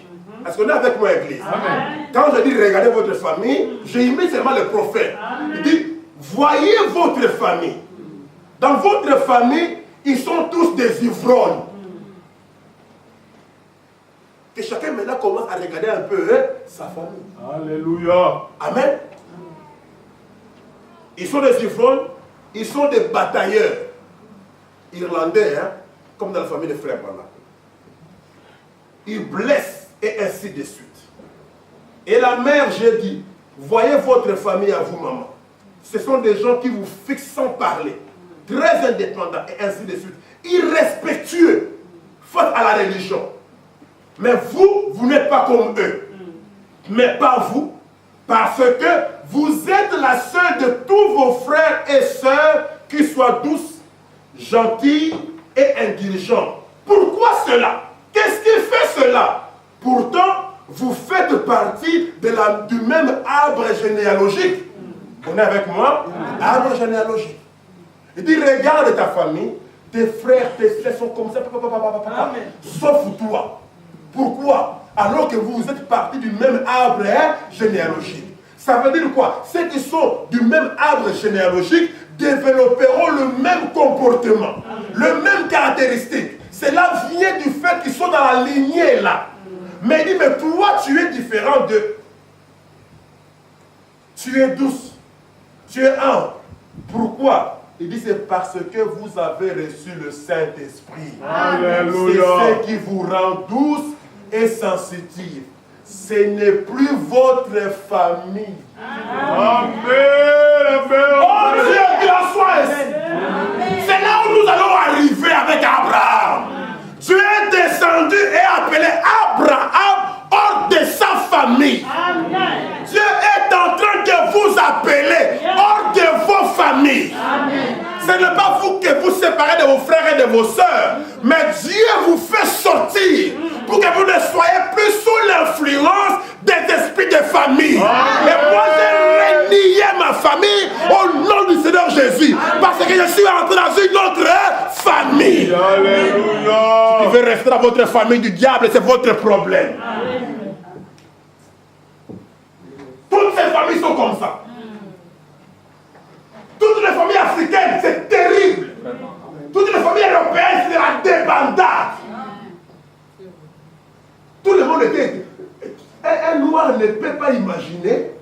Est-ce qu'on est avec moi, Église? Amen. Quand je dis regardez votre famille, j'ai mis seulement le prophète. Il dit, voyez votre famille. Dans votre famille, ils sont tous des ivrognes. Que chacun maintenant commence à regarder un peu sa famille. Alléluia. Amen. Ils sont des ivrognes, ils sont des batailleurs. Irlandais, comme dans la famille de frères. Voilà. Ils blessent et ainsi de suite. Et la mère, j'ai dit, voyez votre famille à vous, maman. Ce sont des gens qui vous fixent sans parler, très indépendants et ainsi de suite, irrespectueux face à la religion. Mais vous n'êtes pas comme eux. Mais pas vous, parce que vous êtes la seule de tous vos frères et sœurs qui soient douces, gentilles et intelligentes. Pourquoi cela? Qu'est-ce qui fait cela? Pourtant, vous faites partie du même arbre généalogique. On est avec moi? Arbre généalogique. Il dit, regarde ta famille, tes frères, tes sœurs sont comme ça, sauf toi. Pourquoi? Alors que vous êtes partis du même arbre généalogique. Ça veut dire quoi? Ceux qui sont du même arbre généalogique développeront le même comportement, le même caractéristique. Cela vient du fait qu'ils sont dans la lignée là. Mais il dit, mais toi, tu es différent d'eux. Tu es douce. Tu es humble. Pourquoi? Il dit, c'est parce que vous avez reçu le Saint-Esprit. Alléluia. C'est ce qui vous rend douce et sensitive. Ce n'est plus votre famille. Amen. Oh Dieu, qu'il en soit ainsi. C'est là où nous allons arriver avec Abraham. Dieu est descendu et appelé Abraham hors de sa famille. Amen. Dieu est en train de vous appeler hors de vos familles. Amen. Ce n'est pas vous que vous séparez de vos frères et de vos sœurs, mais Dieu vous fait sortir pour que vous ne soyez plus sous l'influence des esprits de famille. Amen. Et moi, j'ai renié ma famille au nom du Seigneur Jésus, parce que je suis entré dans une autre famille. Alléluia. Si vous pouvez rester dans votre famille du diable, c'est votre problème. Amen. Toutes ces familles sont comme ça. Toutes les familles africaines, c'est terrible. Toutes les familles européennes, c'est la débandade. Tout le monde était... Un noir ne peut pas imaginer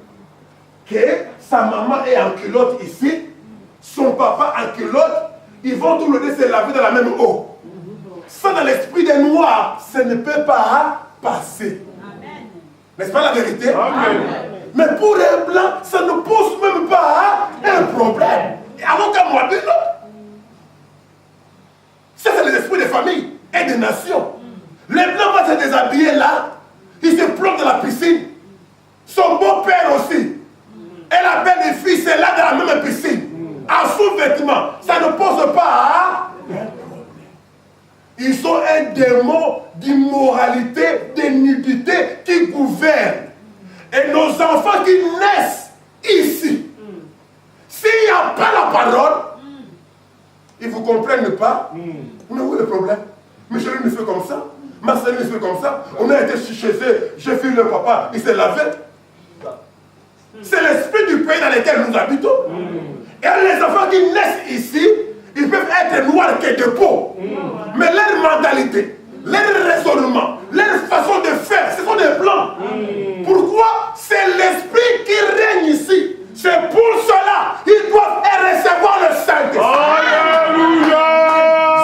que sa maman est en culotte ici, son papa en culotte, ils vont tous les deux se laver dans la même eau. Ça, dans l'esprit des noirs, ça ne peut pas passer. N'est-ce pas la vérité? Amen. Mais pour un blanc, ça ne pose même pas un problème. Alors qu'à moi, ça, c'est les esprits des familles et des nations. Les blancs vont se déshabiller là, ils se plongent dans la piscine. Son beau-père aussi. Et la belle-fille, c'est là dans la même piscine. En sous-vêtements, ça ne pose pas un problème. Ils ont un démon d'immoralité, de nudité qui gouverne. Et nos enfants qui naissent ici, s'il n'y a pas la parole, ils ne vous comprennent pas. Mais où est le problème? Mais je me fais comme ça. Ma soeur est comme ça. On a été chez eux. J'ai vu le papa. Il s'est lavé. C'est l'esprit du pays dans lequel nous habitons. Et les enfants qui naissent ici, ils peuvent être noirs que de peau. Mais leur mentalité, leur raisonnement, leur façon de faire, ce sont des blancs. Pourquoi? C'est l'esprit qui règne ici. C'est pour cela qu'ils doivent recevoir le Saint-Esprit. Alléluia.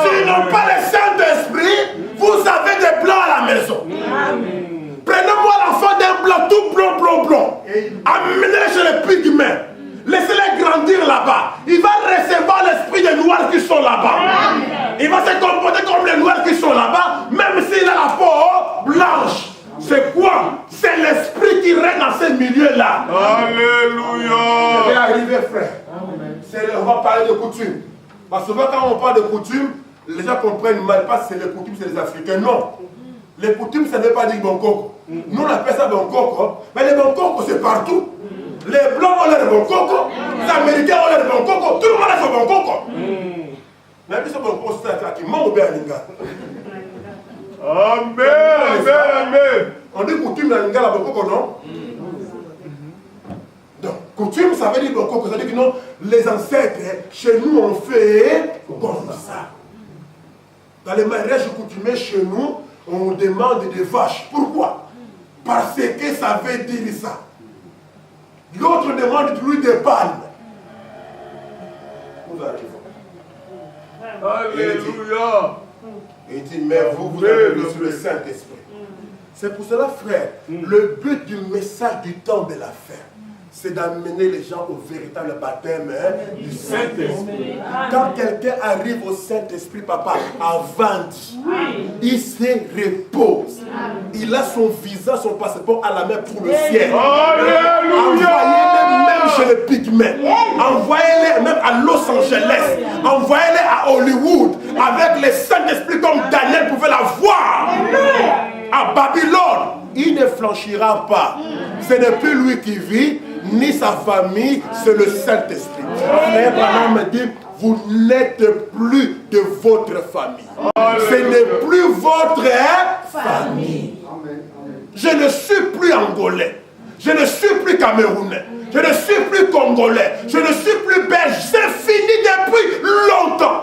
S'ils n'ont pas le Saint-Esprit, vous avez des blancs à la maison. Prenez-moi l'enfant d'un blanc, tout blond. Amenez-le chez les pygmées. Laissez-les grandir là-bas. Il va recevoir l'esprit des noirs qui sont là-bas. Il va se comporter comme les noirs qui sont là-bas, même s'il a la peau blanche. C'est quoi? C'est l'esprit qui règne dans ces milieux-là. Alléluia. Je vais arriver, frère. On va parler de coutumes. Parce que souvent, quand on parle de coutumes, les gens comprennent mal. Pas que c'est les coutumes, c'est les Africains. Non. Les coutumes, ça ne veut pas dire bon coco. Nous, on appelle ça bon coco. Mais les bon coco, c'est partout. Les Blancs ont l'air bon coco. Les Américains ont l'air bon coco. Tout le monde a son bon coco. Même si c'est bon coco, c'est qui ment au Béaninga. Amen. On dit coutume dans la bon coco, non? Donc, coutume, ça veut dire bon coco. Ça veut dire que non, les ancêtres, chez nous, on fait comme ça. Dans les mariages coutumiers, chez nous, on demande des vaches. Pourquoi? Parce que ça veut dire ça. L'autre demande de l'huile de palme. Nous arrivons. Alléluia. Il dit, mais vous avez reçu le Saint-Esprit. C'est pour cela, frère, le but du message du temps de la fin, c'est d'amener les gens au véritable baptême du Saint-Esprit. Quand quelqu'un arrive au Saint-Esprit, papa, avant, il se repose. Il a son visa, son passeport à la main pour le ciel. Alléluia. Envoyez-les même chez les pygmées. Envoyez-les même à Los Angeles. Envoyez-les à Hollywood avec le Saint-Esprit comme Daniel pouvait la voir. À Babylone, il ne flanchira pas. Ce n'est plus lui qui vit, ni sa famille, c'est le Saint-Esprit. Frère Branham me dit, vous n'êtes plus de votre famille. Ce n'est plus votre famille. Je ne suis plus angolais. Je ne suis plus camerounais. Je ne suis plus congolais. Je ne suis plus belge. C'est fini depuis longtemps.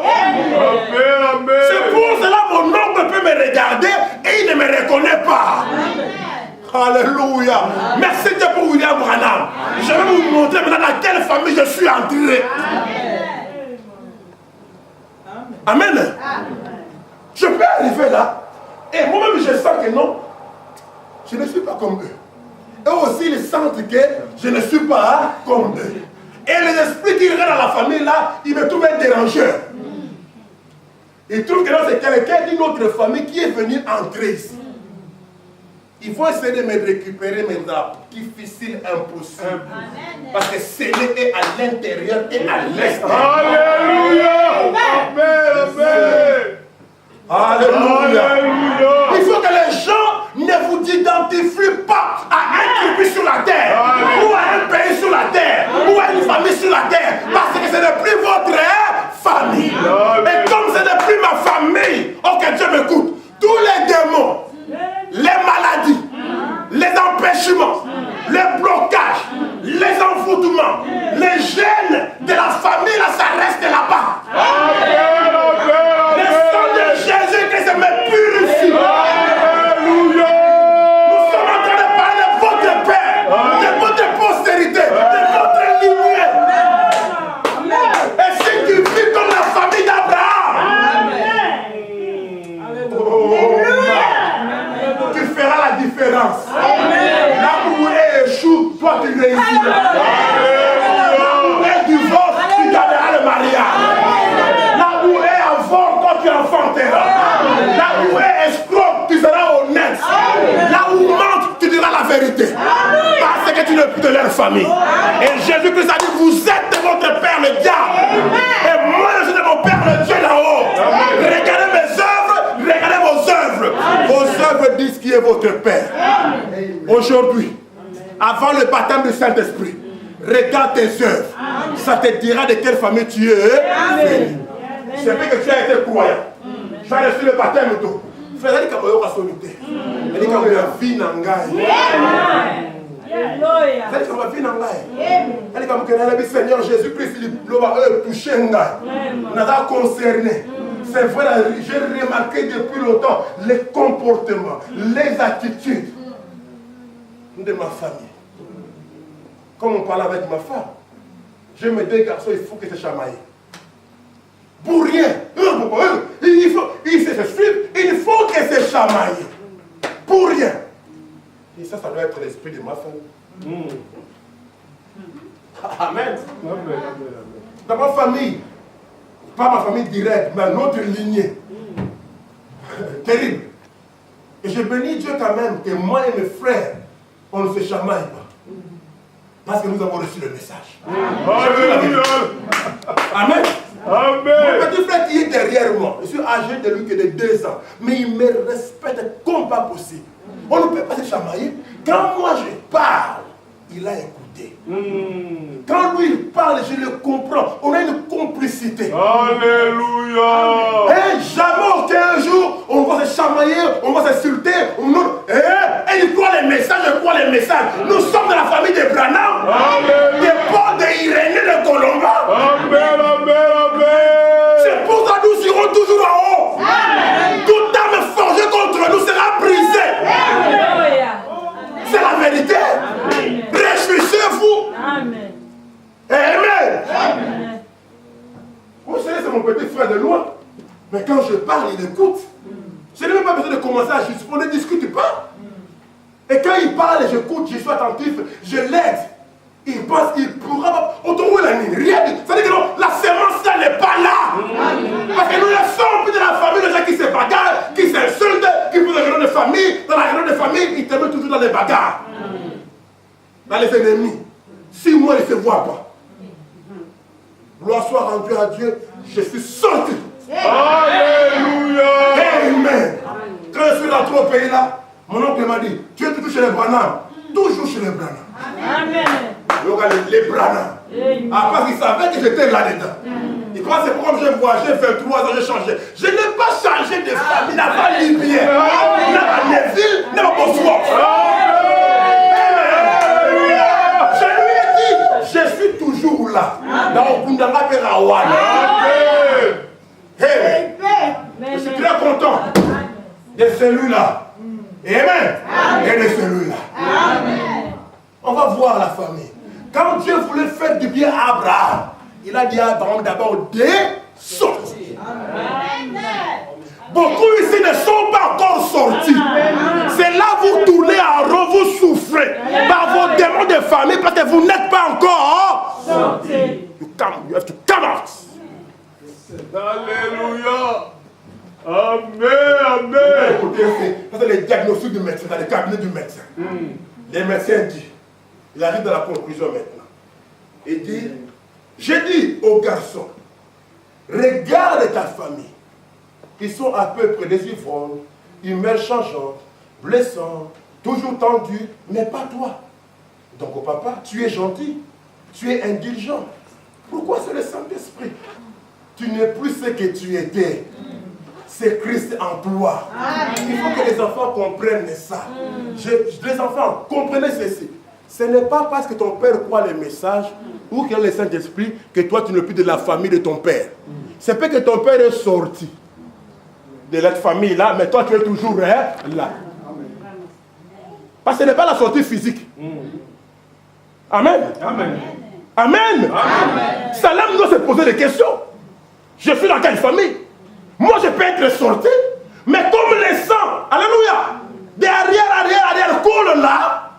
C'est pour cela que mon oncle peut me regarder et il ne me reconnaît pas. Alléluia. Merci Dieu pour William Branham. Je vais vous montrer maintenant dans quelle famille je suis entré. Amen. Je peux arriver là et moi-même je sens que non, je ne suis pas comme eux. Eux aussi ils sentent que je ne suis pas comme eux. Et les esprits qui regardent dans la famille là, ils me trouvent un dérangeur. Ils trouvent que c'est quelqu'un d'une autre famille qui est venu entrer ici. Il faut essayer de me récupérer maintenant. Difficile, impossible. Parce que c'est est à l'intérieur et à l'extérieur. Alléluia. Alléluia. Il faut que les gens ne vous identifient pas à un tribu sur la terre, ou à un pays sur la terre, ou à une famille sur la terre, parce que ce n'est plus votre famille. Et comme ce n'est plus ma famille, oh que Dieu m'écoute, tous les démons, les maladies, les empêchements, les blocages, les envoûtements, les gènes de la famille, là, ça reste là-bas. Le sang de Jésus-Christ me purifie. Alléluia. Nous sommes en train de parler de votre père, de votre postérité, de votre lignée. Et si tu vis comme la famille d'Abraham, tu feras la différence. Là où elle échoue, toi tu réussiras. Là où elle divorce, tu garderas le mariage. Là où elle avorte, toi tu enfanteras. Là où elle escroque, tu seras honnête. Là où mente, tu diras la vérité. Parce que tu n'es plus de leur famille. Et Jésus-Christ a dit, vous êtes de votre père le diable. Et moi je suis de mon père le Dieu là-haut. Regardez mes œuvres, regardez vos œuvres. Vos œuvres disent qui est votre père. Aujourd'hui, avant le baptême du Saint-Esprit, regarde tes œuvres. Ça te dira de quelle famille tu es. C'est vrai que tu as été croyant. Tu as reçu le baptême d'eau. Frère, elle dit qu'il y a solité. Elle dit qu'il y a vie dans le gars. Elle dit qu'il y a vie dans le gars. Elle dit qu'il y a le Seigneur Jésus-Christ, il a touché un gars. Il a concerné. C'est vrai, j'ai remarqué depuis longtemps les comportements, les attitudes de ma famille. Comme on parle avec ma femme, je me dis, garçon, il faut que tu chamailles. Pour rien. Il faut que c'est chamaillé. Pour rien. Et ça doit être l'esprit de ma famille. Amen. Dans ma famille, pas ma famille directe, mais notre lignée. Terrible. Et je bénis Dieu quand même que moi et mes frères, on ne se chamaille pas. Parce que nous avons reçu le message. Alléluia. Amen. Amen. Mon petit frère qui est derrière moi, je suis âgé de lui que de 2 ans, mais il me respecte comme pas possible. On ne peut pas se chamailler. Quand moi je parle, il a écouté. Quand lui il parle, je le comprends. On a une complicité. Alléluia. Et jamais aucun jour, on va se chamailler, on va s'insulter. Et il croit les messages, je crois les messages. Nous sommes de la famille de Branham, de Paul, de Irénée, de Colomba. Amen, amen, amen. C'est pour ça que nous irons toujours en haut. Toute arme forgée contre nous sera brisée. C'est la vérité. Réjouissez-vous. Amen. Amen. Vous savez, c'est mon petit frère de loin. Mais quand je parle, il écoute. Je n'ai même pas besoin de commencer à justifier. On ne discute pas. Et quand il parle, j'écoute, je suis attentif, je l'aide. Il pense qu'il pourra pas. Autour la ligne, rien. C'est-à-dire que non, la sémence là n'est pas là. Parce que nous ne sommes plus de la famille, les gens qui se bagarrent, qui s'insultent, qui font des réunions de famille. Dans la réunion de famille, ils terminent toujours dans les bagarres. Dans les ennemis. Si moi, ils ne se voient pas. Gloire soit rendue à Dieu, je suis sorti. Alléluia. Amen. Quand je suis rentré au pays là, mon oncle m'a dit, tu es toujours chez les Branham. Toujours chez les Branham. Amen. Les Branham. Parce qu'il savait que j'étais là-dedans. Il croit que c'est pourquoi j'ai voyagé, 23 ans, j'ai changé. Je n'ai pas changé de famille, n'a pas libyen, n'a pas Neville, n'a pas Bosworth. Je lui ai dit, je suis toujours là. Dans Kundanga Perawan. Je suis très content de celui-là. Amen. Et de celui-là. On va voir la famille. Quand Dieu voulait faire du bien à Abraham, il a dit à Abraham d'abord de sortir. Beaucoup ici ne sont pas encore sortis. C'est là que vous tournez en rond, vous souffrez par vos démons de famille parce que vous n'êtes pas encore sortis. You have to come out. Alléluia. Amen, amen. Écoutez, c'est le diagnostic du médecin, dans le cabinet du médecin. Les médecins disent, il arrive dans la conclusion maintenant. Il dit, j'ai dit aux garçons, regarde ta famille. Ils sont à peu près des ivrognes, humeurs changeantes, blessants, toujours tendus, mais pas toi. Donc, au papa, tu es gentil, tu es indulgent. Pourquoi c'est le Saint-Esprit? Tu n'es plus ce que tu étais. C'est Christ en toi. Il faut que les enfants comprennent ça. Les enfants, comprenez ceci. Ce n'est pas parce que ton père croit les messages ou qu'il y a le Saint-Esprit que toi tu n'es plus de la famille de ton père. C'est pas que ton père est sorti de cette famille-là, mais toi tu es toujours là. Parce que ce n'est pas la sortie physique. Amen. Amen. Amen. Salam doit se poser des questions. Je suis dans quelle famille? Moi je peux être sorti, mais comme les sangs, alléluia, derrière, coule là,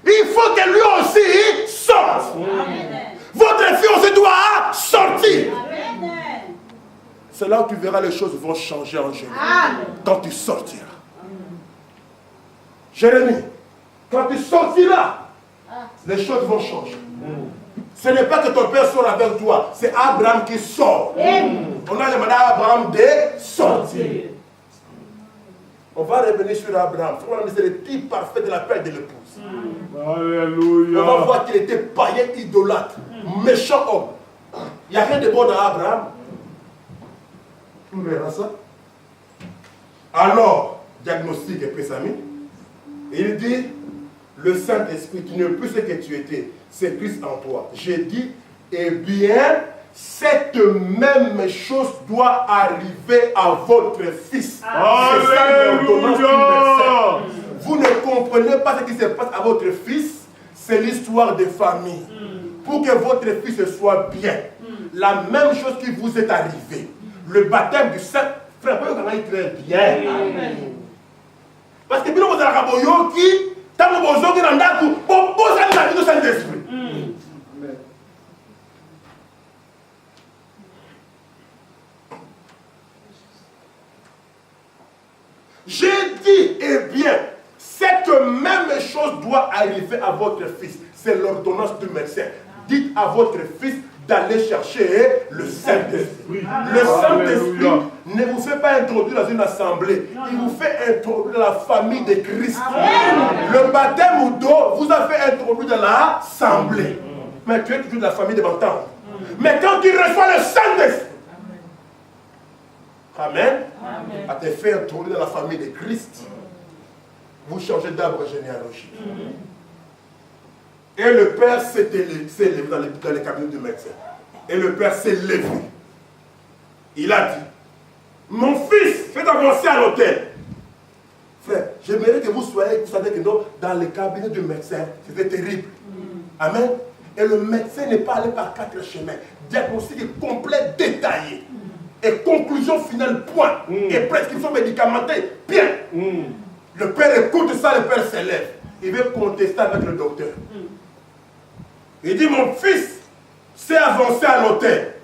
il faut que lui aussi sorte. Votre fille aussi doit sortir. C'est là où tu verras les choses vont changer en Jérémie. Quand tu sortiras. Jérémie, quand tu sortiras, les choses vont changer. Ce n'est pas que ton père sort avec toi, c'est Abraham qui sort. On a demandé à Abraham de sortir. On va revenir sur Abraham. C'est le type parfait de la paix de l'épouse. Alléluia. On va voir qu'il était païen, idolâtre, méchant homme. Il n'y a rien de bon dans Abraham. On verra ça. Alors, diagnostic est pris, ami. Il dit, le Saint-Esprit, tu n'es plus ce que tu étais, c'est Christ en toi. J'ai dit, eh bien, cette même chose doit arriver à votre fils. C'est ça l'ordonnance du verset. Vous ne comprenez pas ce qui se passe à votre fils, c'est l'histoire de famille. Pour que votre fils soit bien, la même chose qui vous est arrivée, le baptême du Saint, frère, vous voyez très bien. Parce que si vous avez un raboyo qui, tant que vous avez un daku, vous posez la vie du Saint-Esprit. J'ai dit, eh bien, cette même chose doit arriver à votre fils. C'est l'ordonnance du médecin. Dites à votre fils d'aller chercher le Saint-Esprit. Le Saint-Esprit ne vous fait pas introduire dans une assemblée. Il vous fait introduire dans la famille de Christ. Le baptême ou d'eau vous a fait introduire dans l'assemblée. Mais tu es toujours dans la famille de Bantam. Mais quand tu reçois le Saint-Esprit, Amen. A te fait introduire dans la famille de Christ. Vous changez d'arbre généalogique. Et le père s'est élevé dans les cabinets du médecin. Et le père s'est levé. Il a dit, mon fils, faites avancer à l'hôtel. Frère, j'aimerais que vous soyez, vous savez que non, dans les cabinets du médecin, c'était terrible. Amen. Et le médecin n'est pas allé par 4 chemins. Diagnostic complet, détaillé. Et conclusion finale, point. Et prescription médicamentée, bien. Le père écoute ça, le père s'élève. Il veut contester avec le docteur. Il dit, mon fils s'est avancé à l'autel.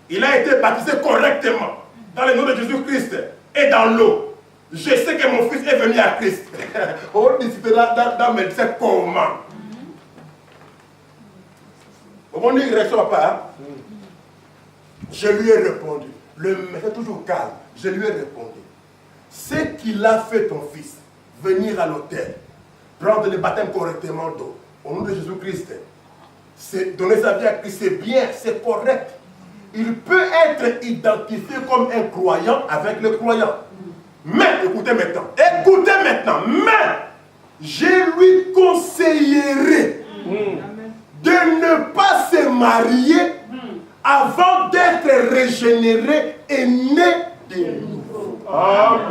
Il a été baptisé correctement dans le nom de Jésus-Christ et dans l'eau. Je sais que mon fils est venu à Christ. On discute dans le médecin comment. On dit, réaction papa. Je lui ai répondu. Le médecin toujours calme. Je lui ai répondu. Ce qu'il a fait ton fils, venir à l'hôtel, prendre le baptême correctement d'eau, au nom de Jésus-Christ, c'est donner sa vie à Christ, c'est bien, c'est correct. Il peut être identifié comme un croyant avec le croyant. Mais, écoutez maintenant, mais je lui conseillerais de ne pas se marier avant d'être régénéré et né de nouveau. Amen.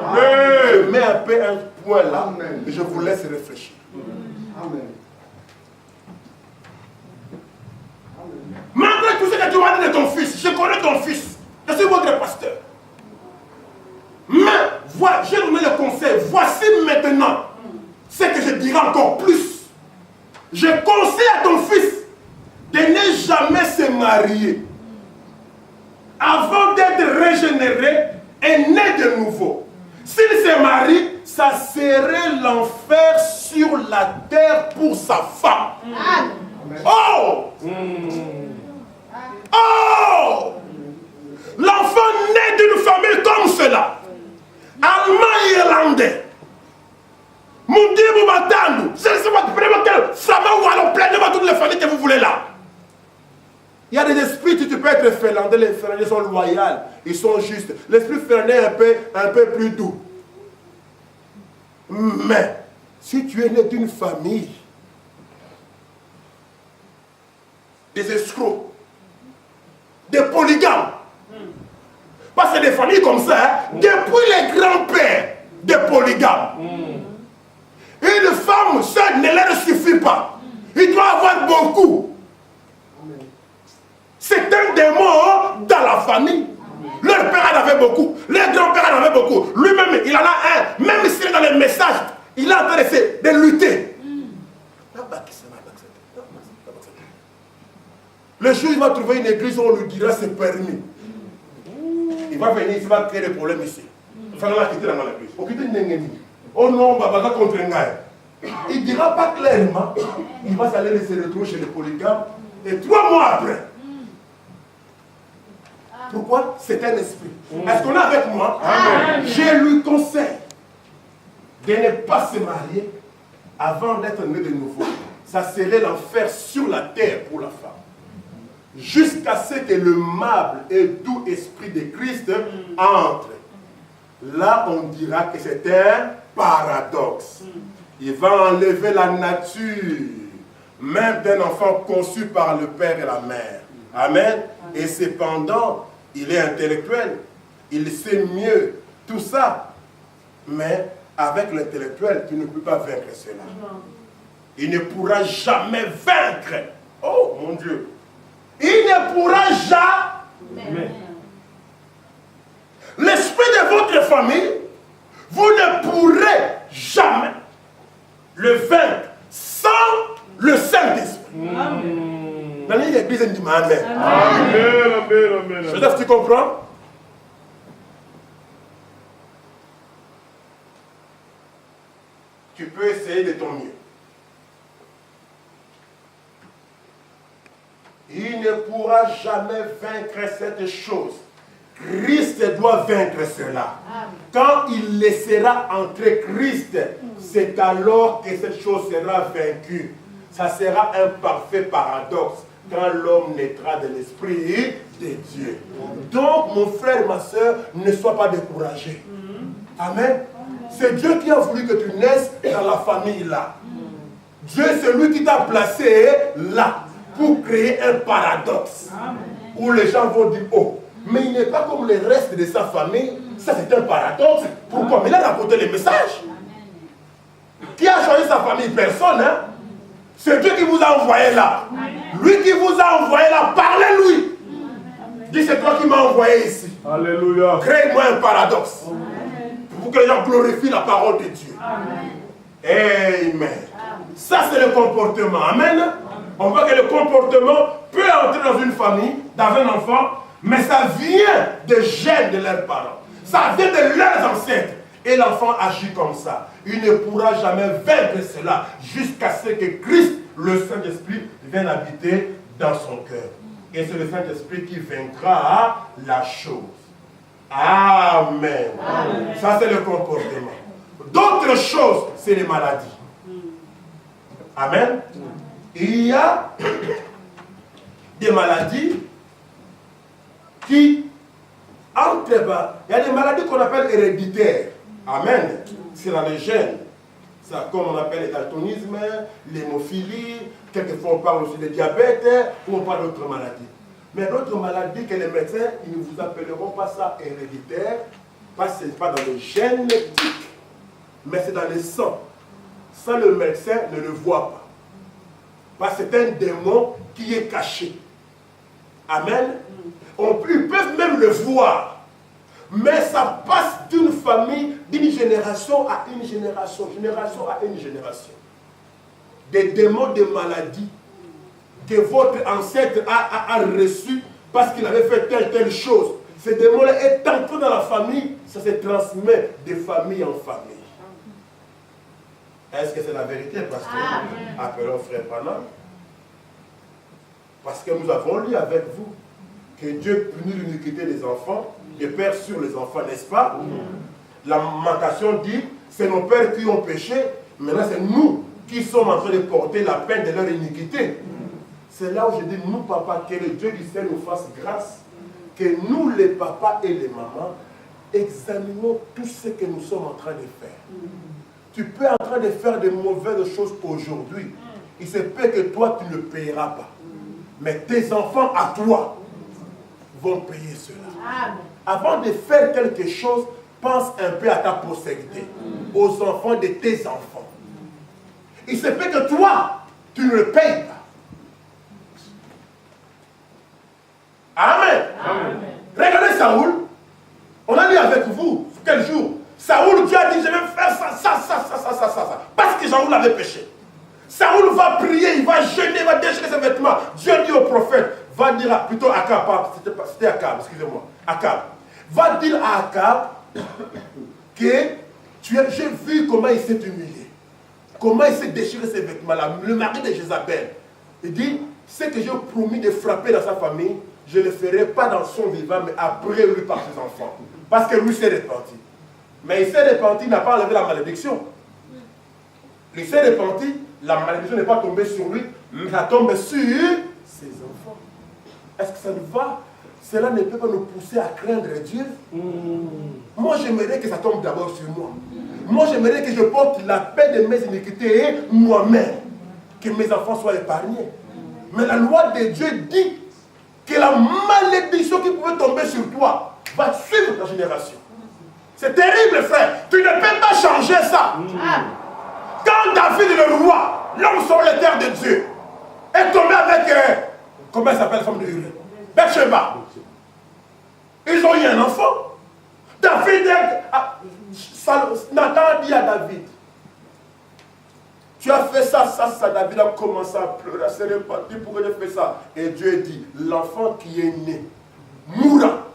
Je mets un peu un point là, et je vous laisse réfléchir. Amen. Malgré tout ce que tu m'as dit de ton fils, je connais ton fils, je suis votre pasteur. Mais, voilà, j'ai donné le conseil, voici maintenant ce que je dirai encore plus. Je conseille à ton fils de ne jamais se marier avant d'être régénéré et né de nouveau. S'il se marie, ça serait l'enfer sur la terre pour sa femme. Amen. Oh! Oh! L'enfant né d'une famille comme cela, allemand irlandais, Mundibu Matandu, je ne sais pas quel flamand ou alors pleinement toutes les familles que vous voulez là. Il y a des esprits, tu peux être finlandais, les Finlandais sont loyaux, ils sont justes. L'esprit finlandais est un peu plus doux. Mais, si tu es né d'une famille, des escrocs, des polygames, parce que des familles comme ça, hein, depuis les grands-pères, des polygames, une femme seule ne leur suffit pas. Il doit avoir beaucoup. C'est un démon dans la famille. Leur père en avait beaucoup. Leur grand-père en avait beaucoup. Lui-même, il en a un. Même s'il est dans les messages, il est en train de lutter. Le jour où il va trouver une église où on lui dira c'est permis. Il va venir, il va créer des problèmes ici. Il va quitter dans l'église. Oh non, Baba contre un. Il ne dira pas clairement. Il va s'aller se retrouver chez les polygames. Et 3 mois après, pourquoi? C'est un esprit. Est-ce qu'on est avec moi? Amen. Je lui conseille de ne pas se marier avant d'être né de nouveau. Ça serait l'enfer sur la terre pour la femme. Jusqu'à ce que le mâble et doux esprit de Christ entre. là on dira que c'est un paradoxe. Il va enlever la nature, même d'un enfant conçu par le père et la mère. Amen. Et cependant, il est intellectuel. Il sait mieux tout ça. Mais avec l'intellectuel, tu ne peux pas vaincre cela. Il ne pourra jamais vaincre. Oh mon Dieu. Il ne pourra jamais. L'esprit de votre famille, vous ne pourrez jamais le vaincre sans le Saint-Esprit. Dans l'église, elle dit Amen. Amen. Joseph, tu comprends? Tu peux essayer de ton mieux. Il ne pourra jamais vaincre cette chose. Christ doit vaincre cela. Quand il laissera entrer Christ, c'est alors que cette chose sera vaincue. Ça sera un parfait paradoxe quand l'homme naîtra de l'Esprit de Dieu. Donc, mon frère, ma soeur, ne sois pas découragé. Amen. C'est Dieu qui a voulu que tu naisses dans la famille là. Dieu, c'est lui qui t'a placé là pour créer un paradoxe. Où les gens vont dire, oh, mais il n'est pas comme le reste de sa famille. Ça, c'est un paradoxe. Pourquoi? Mais il a rapporté les messages. Qui a choisi sa famille? Personne, hein? C'est Dieu qui vous a envoyé là. Lui qui vous a envoyé là, parlez-lui. Dis, c'est toi qui m'as envoyé ici. Alléluia. Crée-moi un paradoxe. Pour que les gens glorifient la parole de Dieu. Amen. Ça, c'est le comportement. Amen. On voit que le comportement peut entrer dans une famille, dans un enfant, mais ça vient des gènes de leurs parents. Ça vient de leurs ancêtres. Et l'enfant agit comme ça. Il ne pourra jamais vaincre cela jusqu'à ce que Christ, le Saint-Esprit, vienne habiter dans son cœur. Et c'est le Saint-Esprit qui vaincra la chose. Amen. Amen. Ça, c'est le comportement. D'autres choses, c'est les maladies. Amen. Il y a des maladies qui entrent. Il y a des maladies qu'on appelle héréditaires. Amen. C'est dans les gènes. Ça, comme on appelle le daltonisme, l'hémophilie, quelquefois on parle aussi de diabète, ou on parle d'autres maladies. Mais d'autres maladies que les médecins, ils ne vous appelleront pas ça héréditaire, parce que ce n'est pas dans les gènes génétiques, mais c'est dans le sang. Ça, le médecin ne le voit pas. Parce que c'est un démon qui est caché. Amen. Ils peuvent même le voir. Mais ça passe d'une famille, d'une génération à une génération, génération à une génération. Des démons de maladie que votre ancêtre a reçu parce qu'il avait fait telle chose. Ces démons-là est entré dans la famille, ça se transmet de famille en famille. Est-ce que c'est la vérité, pasteur? Appelons frère Branham. Parce que nous avons lu avec vous que Dieu punit l'iniquité des enfants, des pères sur les enfants, n'est-ce pas? La Lamentation dit, c'est nos pères qui ont péché, maintenant c'est nous qui sommes en train de porter la peine de leur iniquité. C'est là où je dis, nous papa, que le Dieu du ciel nous fasse grâce, que nous les papas et les mamans, examinons tout ce que nous sommes en train de faire. Tu peux être en train de faire de mauvaises choses aujourd'hui. Il se peut que toi, tu ne payeras pas. Mais tes enfants à toi vont payer cela. Avant de faire quelque chose, pense un peu à ta postérité, aux enfants de tes enfants. Il se peut que toi, tu ne le payes pas. Amen. Amen. Regardez Saoul. On a lu avec vous, quel jour? Saoul, Dieu a dit, je vais faire ça. Parce que Saoul avait péché. Saoul va prier, il va jeûner, il va déchirer ses vêtements. Dieu dit au prophète, va dire plutôt à Akab, c'était Akab, excusez-moi, Akab. Va dire à Akab que j'ai vu comment il s'est humilié. Comment il s'est déchiré ses vêtements, le mari de Jézabel. Il dit, ce que j'ai promis de frapper dans sa famille, je ne le ferai pas dans son vivant, mais après lui par ses enfants. Parce que lui s'est repenti. Mais il s'est repenti, il n'a pas enlevé la malédiction. Il s'est repenti, la malédiction n'est pas tombée sur lui, mais elle tombe sur ses enfants. Est-ce que ça nous va? cela ne peut pas nous pousser à craindre Dieu. Moi, j'aimerais que ça tombe d'abord sur moi. Moi, j'aimerais que je porte la paix de mes iniquités moi-même. Que mes enfants soient épargnés. Mais la loi de Dieu dit que la malédiction qui pouvait tomber sur toi va suivre ta génération. C'est terrible, frère. Tu ne peux pas changer ça. Quand David le roi, l'homme sur les terres de Dieu, est tombé avec, comment elle s'appelle la femme de Uriah, Bathsheba. Ils ont eu un enfant. David, Nathan dit à David, tu as fait ça, David a commencé à pleurer, à se repentir, pourquoi j'ai fait ça? Et Dieu dit, l'enfant qui est né mourra.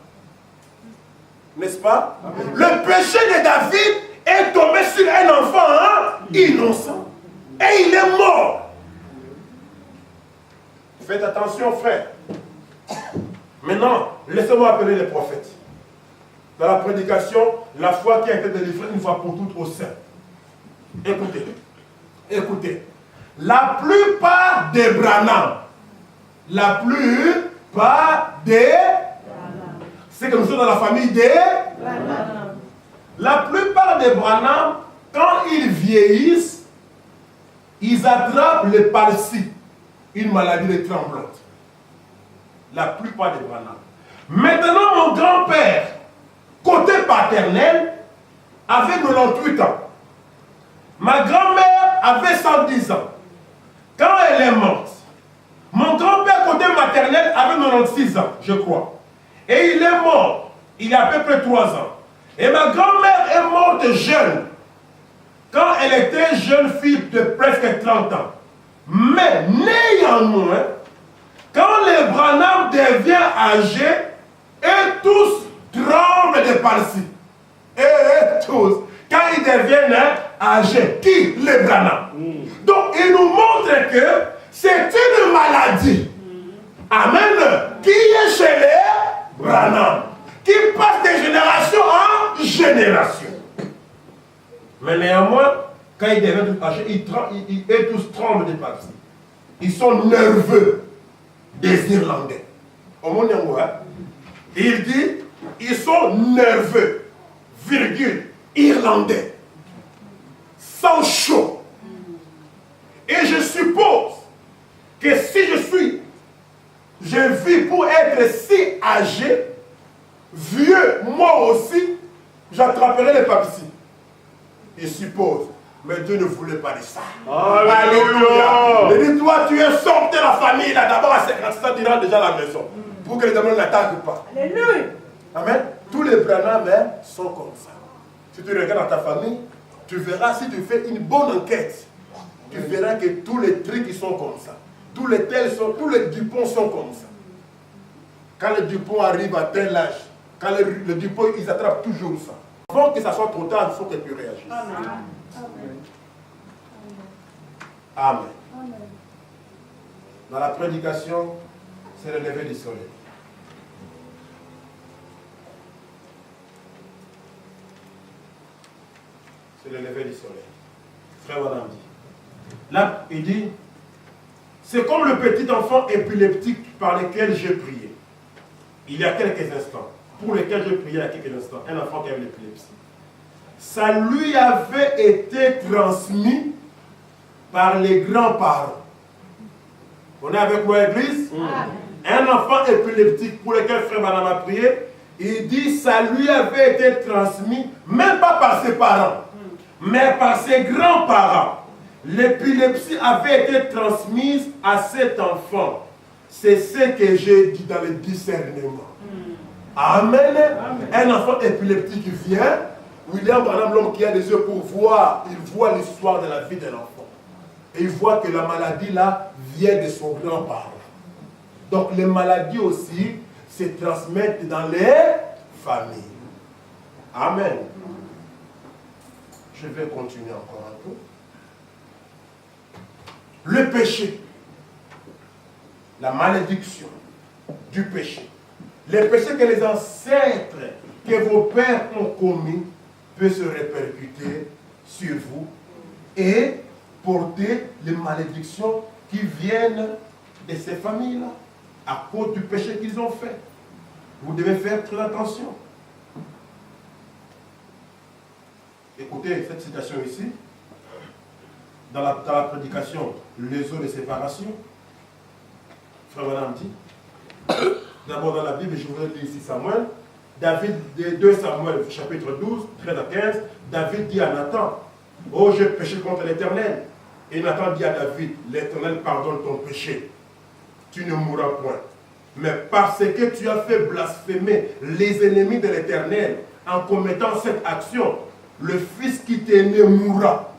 N'est-ce pas? Amen. Le péché de David est tombé sur un enfant innocent. Et il est mort. Faites attention, frère. Maintenant, laissez-moi appeler les prophètes. Dans la prédication, la foi qui a été délivrée une fois pour toutes au sein. Écoutez. Écoutez. La plupart des Branham, c'est que nous sommes dans la famille des Branham. La plupart des Branham, quand ils vieillissent, ils attrapent le palsy, une maladie de tremblante. La plupart des Branham. Maintenant, mon grand-père, côté paternel, avait 98 ans. Ma grand-mère avait 110 ans. Quand elle est morte, mon grand-père, côté maternel, avait 96 ans, je crois. Et il est mort, il y a à peu près 3 ans. Et ma grand-mère est morte jeune, quand elle était jeune fille de presque 30 ans. Mais néanmoins, quand les Branham deviennent âgés, et tous tremblent de palsy. Et tous, quand ils deviennent âgés, qui? Les Branham. Donc, il nous montre que c'est une maladie. Amen. Qui est chez les Branham, qui passe de génération en génération. Mais néanmoins, quand ils deviennent âgés, ils tous tremblent de palsy. Ils sont nerveux des Irlandais. Au monde il dit, ils sont nerveux, virgule, Irlandais, sans chaud. Et je suppose que si je vis pour être si âgé, vieux, moi aussi, j'attraperai les papilles. Je suppose. Mais Dieu ne voulait pas de ça. Alléluia. Il dit, toi, tu es sorti de la famille, là, d'abord à 50 ans, tu rentres déjà à la maison. Pour que les démons n'attaquent pas. Alléluia. Amen. Tous les Branham sont comme ça. Si tu regardes dans ta famille, tu verras, si tu fais une bonne enquête, tu verras que tous les trucs sont comme ça. Tous les Dupont sont comme ça. Quand les Dupont arrivent à tel âge, quand les Dupont, ils attrapent toujours ça. Avant que ça soit trop tard, il faut que tu réagisses. Amen. Amen. Amen. Dans la prédication, c'est le lever du soleil. C'est le lever du soleil. Frère Madame dit. Là, il dit, c'est comme le petit enfant épileptique par lequel j'ai prié. Il y a quelques instants. Pour lequel j'ai prié il y a quelques instants. Un enfant qui avait l'épilepsie. Ça lui avait été transmis par les grands-parents. On est avec moi à l'église? Un enfant épileptique pour lequel Frère Madame a prié, il dit ça lui avait été transmis, même pas par ses parents, mais par ses grands-parents. L'épilepsie avait été transmise à cet enfant. C'est ce que j'ai dit dans le discernement. Amen. Un enfant épileptique vient. William Branham, l'homme qui a des yeux pour voir, il voit l'histoire de la vie de l'enfant. Et il voit que la maladie là vient de son grand-parent. Donc les maladies aussi se transmettent dans les familles. Amen. Je vais continuer encore un peu. Le péché, la malédiction du péché, les péchés que les ancêtres, que vos pères ont commis, peut se répercuter sur vous et porter les malédictions qui viennent de ces familles-là à cause du péché qu'ils ont fait. Vous devez faire très attention. Écoutez cette citation ici. Dans la prédication, les eaux de séparation. Frère Branham dit, d'abord dans la Bible, je voudrais lire ici Samuel. David, 2 Samuel, chapitre 12, 13 à 15, David dit à Nathan, oh, j'ai péché contre l'Éternel. Et Nathan dit à David, l'Éternel pardonne ton péché. Tu ne mourras point. Mais parce que tu as fait blasphémer les ennemis de l'Éternel en commettant cette action, le fils qui t'est né mourra.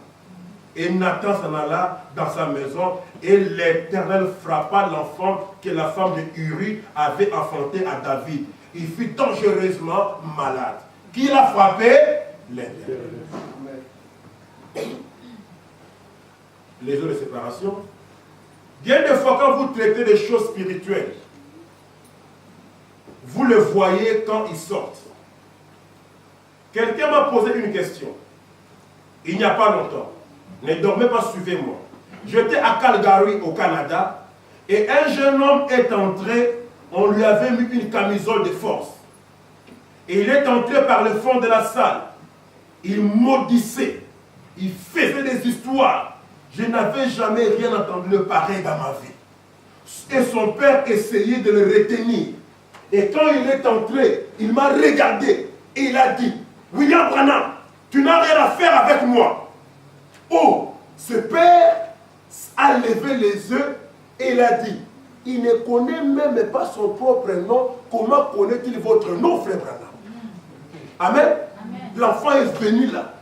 Et Nathan s'en alla dans sa maison et l'Éternel frappa l'enfant que la femme de Uri avait enfanté à David. Il fut dangereusement malade. Qui l'a frappé? L'Éternel. Les eaux de séparation. Bien des fois, quand vous traitez des choses spirituelles, vous le voyez quand ils sortent. Quelqu'un m'a posé une question. Il n'y a pas longtemps. Ne dormez pas, suivez-moi. J'étais à Calgary, au Canada, et un jeune homme est entré, on lui avait mis une camisole de force. Et il est entré par le fond de la salle. Il maudissait. Il faisait des histoires. Je n'avais jamais rien entendu de pareil dans ma vie. Et son père essayait de le retenir. Et quand il est entré, il m'a regardé et il a dit, William Branham, tu n'as rien à faire avec moi. Oh, ce père a levé les yeux et il a dit, il ne connaît même pas son propre nom. Comment connaît-il votre nom, frère Branham? Amen. L'enfant est venu là.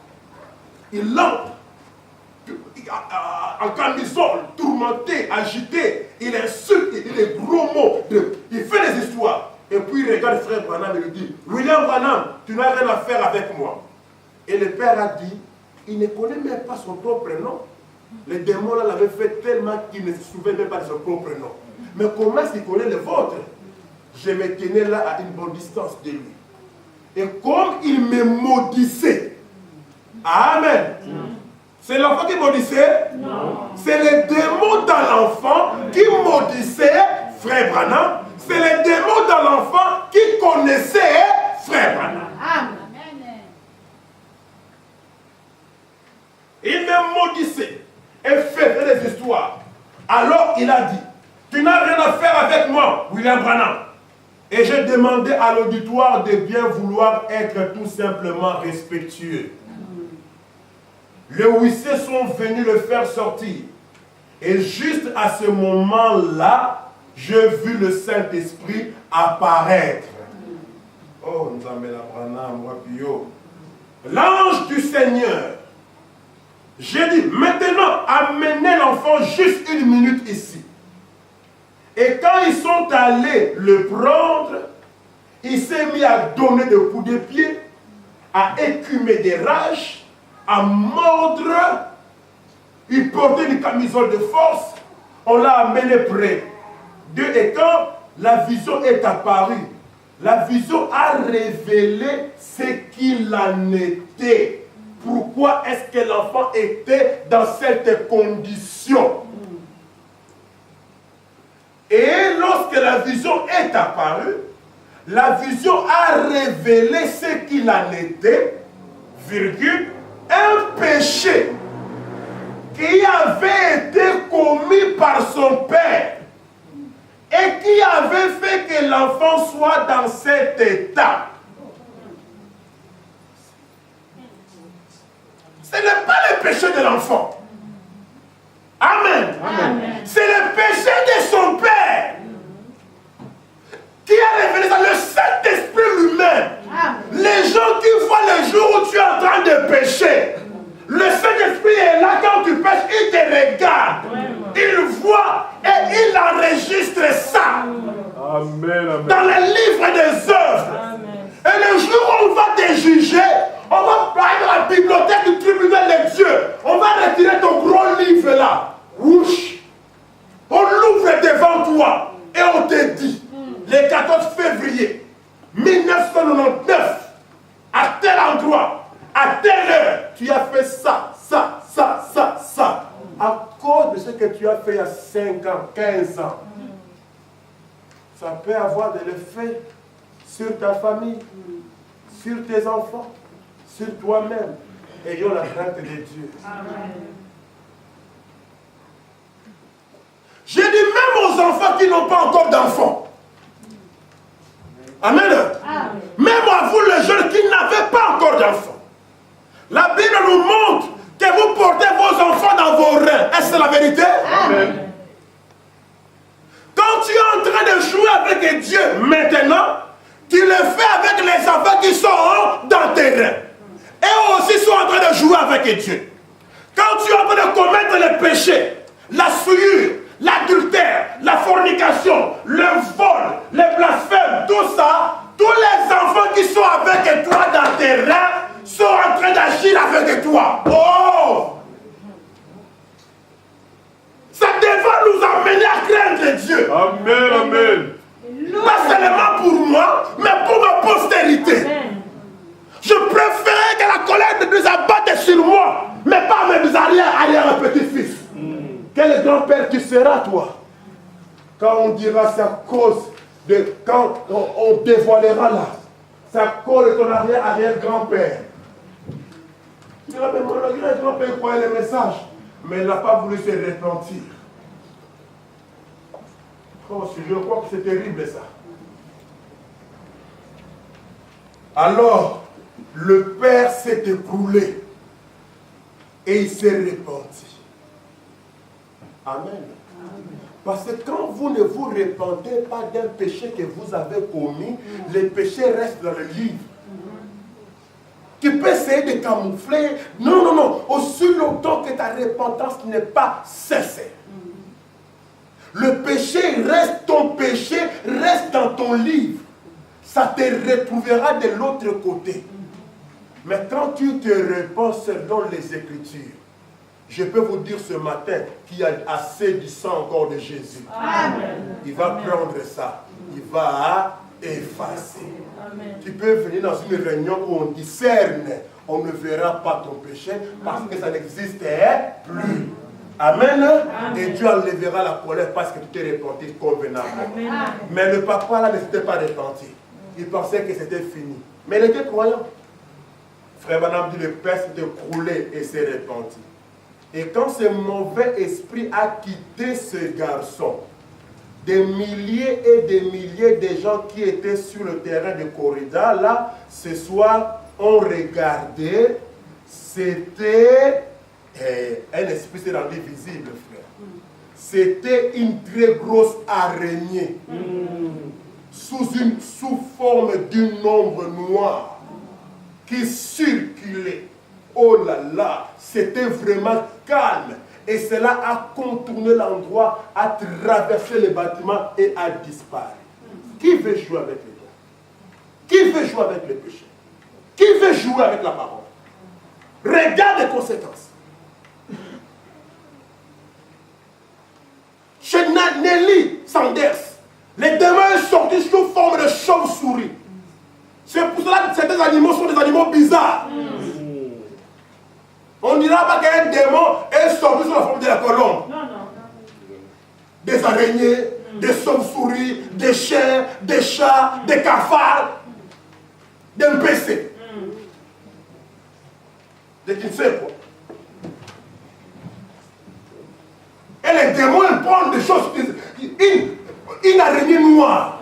Il entre en camisole, tourmenté, agité. Il insulte, il dit des gros mots. Il fait des histoires. Et puis il regarde frère Branham et lui dit, William Branham, tu n'as rien à faire avec moi. Et le père a dit, il ne connaît même pas son propre nom. Le démon là l'avait fait tellement qu'il ne se souvient même pas de son propre nom. Mais comment est-ce qu'il connaît le vôtre? Je me tenais là à une bonne distance de lui. Et comme il me maudissait, amen. C'est l'enfant qui maudissait? Non. C'est le démon dans l'enfant qui maudissait frère Branham. C'est le démon dans l'enfant qui connaissait frère Branham. Amen. Il me maudissait et faisait des histoires. Alors il a dit, tu n'as rien à faire avec moi, William Branham. Et j'ai demandé à l'auditoire de bien vouloir être tout simplement respectueux. Les huissiers sont venus le faire sortir. Et juste à ce moment-là, j'ai vu le Saint-Esprit apparaître. Oh, nous amène à Branham, Wapio. L'ange du Seigneur. J'ai dit, maintenant, amenez l'enfant juste une minute ici. Et quand ils sont allés le prendre, il s'est mis à donner des coups de pied, à écumer des rages, à mordre. Il portait une camisole de force. On l'a amené près d'eux. Et quand la vision est apparue, la vision a révélé ce qu'il en était. Pourquoi est-ce que l'enfant était dans cette condition? Et lorsque la vision est apparue, la vision a révélé ce qu'il en était, virgule, un péché qui avait été commis par son père et qui avait fait que l'enfant soit dans cet état. Ce n'est pas le péché de l'enfant. Amen. Amen. C'est le péché de son père qui a révélé ça, le Saint-Esprit lui-même. Les gens qui voient le jour où tu es en train de pécher, le Saint-Esprit est là quand tu pêches, il te regarde, il voit et il enregistre ça. Amen, amen. Dans le livre des œuvres. Amen. Et le jour où on va te juger, on va parler dans la bibliothèque du tribunal de Dieu. On va retirer ton gros livre là. Wouch. On l'ouvre devant toi et on te dit, le 14 février 1999, à tel endroit, à telle heure, tu as fait ça, ça, ça, ça, ça. À cause de ce que tu as fait il y a 5 ans, 15 ans. Ça peut avoir de l'effet sur ta famille, sur tes enfants, sur toi-même. Ayons la crainte de Dieu. Amen. J'ai dit même aux enfants qui n'ont pas encore d'enfants. Amen. Amen. Même à vous les jeunes qui n'avez pas encore d'enfants. La Bible nous montre que vous portez vos enfants dans vos reins. Est-ce que c'est la vérité? Amen. Quand tu es en train de jouer avec Dieu maintenant, tu le fais avec les enfants qui sont dans tes reins. Et aussi sont en train de jouer avec Dieu. Quand tu es en train de commettre les péchés, la souillure, l'adultère, la fornication, le vol, les blasphèmes, tout ça, tous les enfants qui sont avec toi dans tes reins sont en train d'agir avec toi. Oh! Ça devrait nous amener à craindre Dieu. Amen, amen. Pas seulement pour moi, mais pour ma postérité. Amen. Je préférais que la colère de Dieu s'abatte sur moi, mais pas mes arrière-petits-fils. Quel grand-père tu seras, toi? Quand on dira c'est à cause de... Quand on dévoilera là, c'est à cause de ton arrière-grand-père. Tu diras, mais mon arrière-grand-père croyait les messages, mais il n'a pas voulu se repentir. Oh, je crois que c'est terrible ça. Alors, le père s'est écroulé et il s'est repenti. Amen. Parce que quand vous ne vous repentez pas d'un péché que vous avez commis, les péchés restent dans le livre. Tu peux essayer de camoufler. Non, non, non. Aussi longtemps que ta repentance n'est pas cessée. Le péché reste, ton péché reste dans ton livre. Ça te retrouvera de l'autre côté. Mais quand tu te repens selon les Écritures, je peux vous dire ce matin qu'il y a assez du sang encore de Jésus. Amen. Il va prendre ça. Il va effacer. Amen. Tu peux venir dans une réunion où on discerne. On ne verra pas ton péché parce que ça n'existait plus. Amen. Et Dieu enlèvera la colère parce que tu t'es repenti convenablement. Amen. Mais le papa là ne s'était pas repenti. Il pensait que c'était fini. Mais il était croyant. Frère Branham dit le père s'est écroulé et s'est repenti. Et quand ce mauvais esprit a quitté ce garçon, des milliers et des milliers de gens qui étaient sur le terrain de corrida, là, ce soir, ont regardé. C'était un esprit s'est rendu visible, frère. C'était une très grosse araignée sous forme d'une ombre noire qui circulait. Oh là là, c'était vraiment calme. Et cela a contourné l'endroit, a traversé les bâtiments et a disparu. Qui veut jouer avec les dons? Qui veut jouer avec les péchés? Qui veut jouer avec la parole? Regarde les conséquences. Chez Nelly Sanders, les démons sont sortis sous forme de chauve-souris. C'est pour cela que certains animaux sont des animaux bizarres. On ne dira pas qu'un démon est sorti sous la forme de la colombe. Non, non. Des araignées, des chauves-souris, des chiens, des chats, des cafards, d'un PC. De qui ne sait quoi. Et les démons, ils prennent des choses, une araignée noire.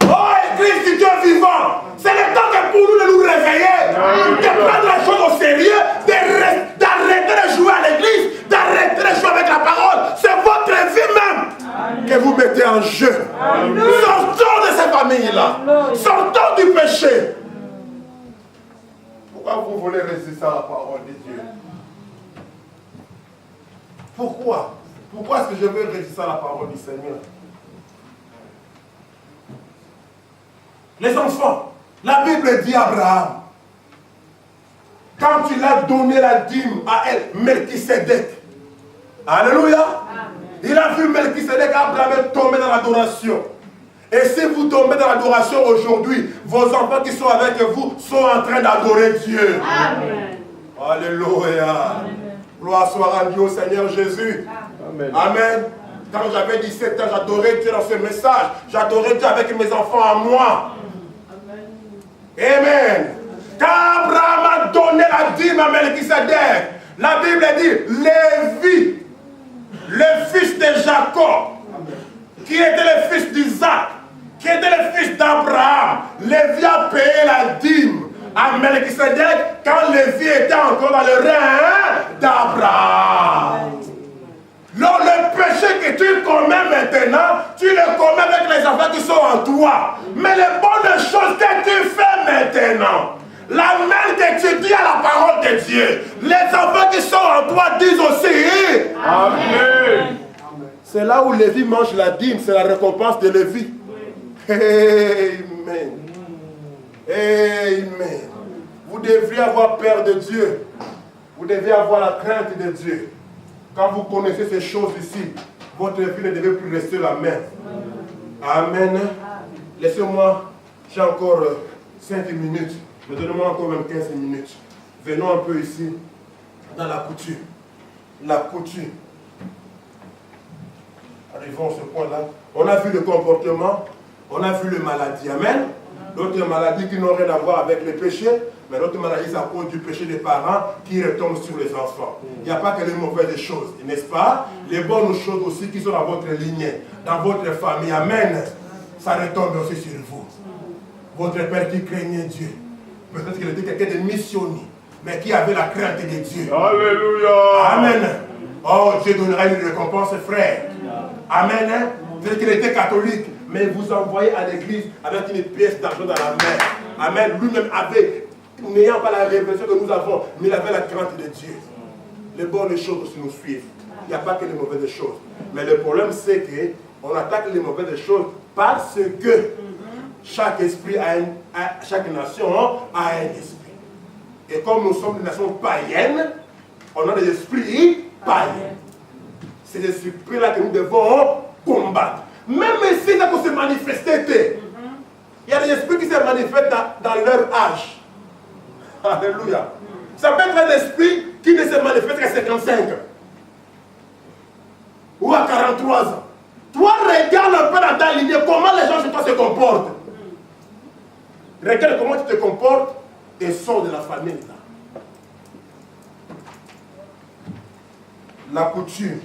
Oh, Église du Dieu vivant, c'est le temps que pour nous de nous réveiller, de prendre les choses au sérieux, d'arrêter de jouer à l'église, d'arrêter de jouer avec la parole. C'est votre vie même que vous mettez en jeu. Sortons de ces familles-là. Sortons du péché. Pourquoi vous voulez résister à la parole de Dieu? Pourquoi? Pourquoi est-ce que je veux résister à la parole du Seigneur? Les enfants, la Bible dit à Abraham, quand il a donné la dîme à elle, Melchisédek, alléluia, il a vu Melchisédek, Abraham tomber dans l'adoration. Et si vous tombez dans l'adoration aujourd'hui, vos enfants qui sont avec vous sont en train d'adorer Dieu. Amen. Alléluia. Amen. Gloire soit rendue au Seigneur Jésus. Amen. Amen. Quand j'avais 17 ans, j'adorais Dieu dans ce message. J'adorais Dieu avec mes enfants à moi. Amen. Quand Abraham a donné la dîme à Melchisedec, la Bible dit Lévi, le fils de Jacob, qui était le fils d'Isaac, qui était le fils d'Abraham, Lévi a payé la dîme à Melchisedec quand Lévi était encore dans le règne d'Abraham. Donc le péché que tu commets maintenant, tu le commets avec les affaires qui sont en toi. Mais les bonnes choses que tu fais maintenant, la main que tu dis à la parole de Dieu, les affaires qui sont en toi disent aussi. Amen. C'est là où Lévi mange la dîme, c'est la récompense de Lévi. Amen. Amen. Vous devriez avoir peur de Dieu. Vous devez avoir la crainte de Dieu. Quand vous connaissez ces choses ici, votre vie ne devait plus rester la même. Amen. Laissez-moi, j'ai encore 5 minutes. Mais donnez-moi encore même 15 minutes. Venons un peu ici, dans la coutume. La coutume. Arrivons à ce point-là. On a vu le comportement, on a vu les maladies. Amen. D'autres maladies qui n'ont rien à voir avec les péchés, mais d'autres maladies, c'est à cause du péché des parents qui retombent sur les enfants. Il n'y a pas que les mauvaises choses, n'est-ce pas? Les bonnes choses aussi qui sont dans votre lignée, dans votre famille. Amen. Ça retombe aussi sur vous. Votre père qui craignait Dieu. Peut-être qu'il était quelqu'un de missionnaire, mais qui avait la crainte de Dieu. Alléluia. Amen. Oh, Dieu donnera une récompense, frère. Amen. Peut-être qu'il était catholique, mais vous envoyez à l'église avec une pièce d'argent dans la main. Amen. Lui-même avait, n'ayant pas la révélation que nous avons, mais il avait la crainte de Dieu. Les bonnes choses aussi nous suivent. Il n'y a pas que les mauvaises choses. Mais le problème, c'est qu'on attaque les mauvaises choses parce que chaque esprit chaque nation a un esprit. Et comme nous sommes des nations païennes, on a des esprits païens. C'est des esprits-là que nous devons combattre. Même si ça peut se manifester, il y a des esprits qui se manifestent dans leur âge. Alléluia. Ça peut être un esprit qui ne se manifeste qu'à 55 ou à 43 ans. Toi, regarde un peu dans ta lignée comment les gens chez toi se comportent. Regarde comment tu te comportes et sors de la famille. La coutume.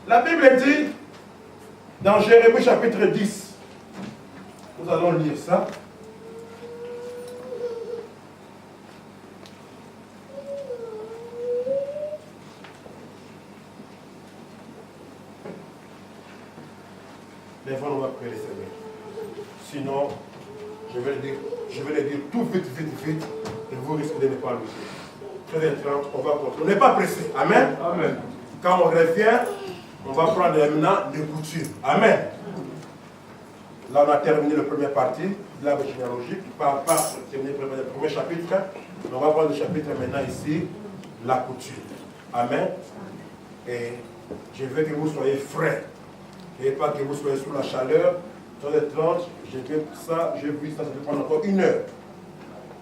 La Bible dit, dans Jérémie chapitre 10, nous allons lire ça. Les fois, on va prier les Seigneur. Sinon, je vais le dire tout vite, et vous risquez de ne pas le dire. Très bien, on va continuer. On n'est pas pressé. Amen. Amen. Quand on revient, on va prendre maintenant les coutumes. Amen. Là, on a terminé la première partie de l'arbre généalogique. Pas terminer le premier chapitre. Mais on va prendre le chapitre maintenant ici, la coutume. Amen. Et je veux que vous soyez frais. Et pas que vous soyez sous la chaleur. Sur les 30, j'ai vu ça, ça peut prendre encore 1 heure.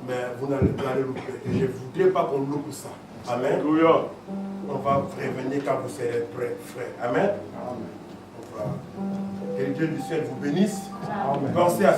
Mais vous n'allez pas le louper. Et je ne voudrais pas qu'on loupe ça. Amen. Alléluia. On va revenir quand vous serez prêts, frère. Amen. Que Dieu du ciel vous bénisse. Amen. Pensez à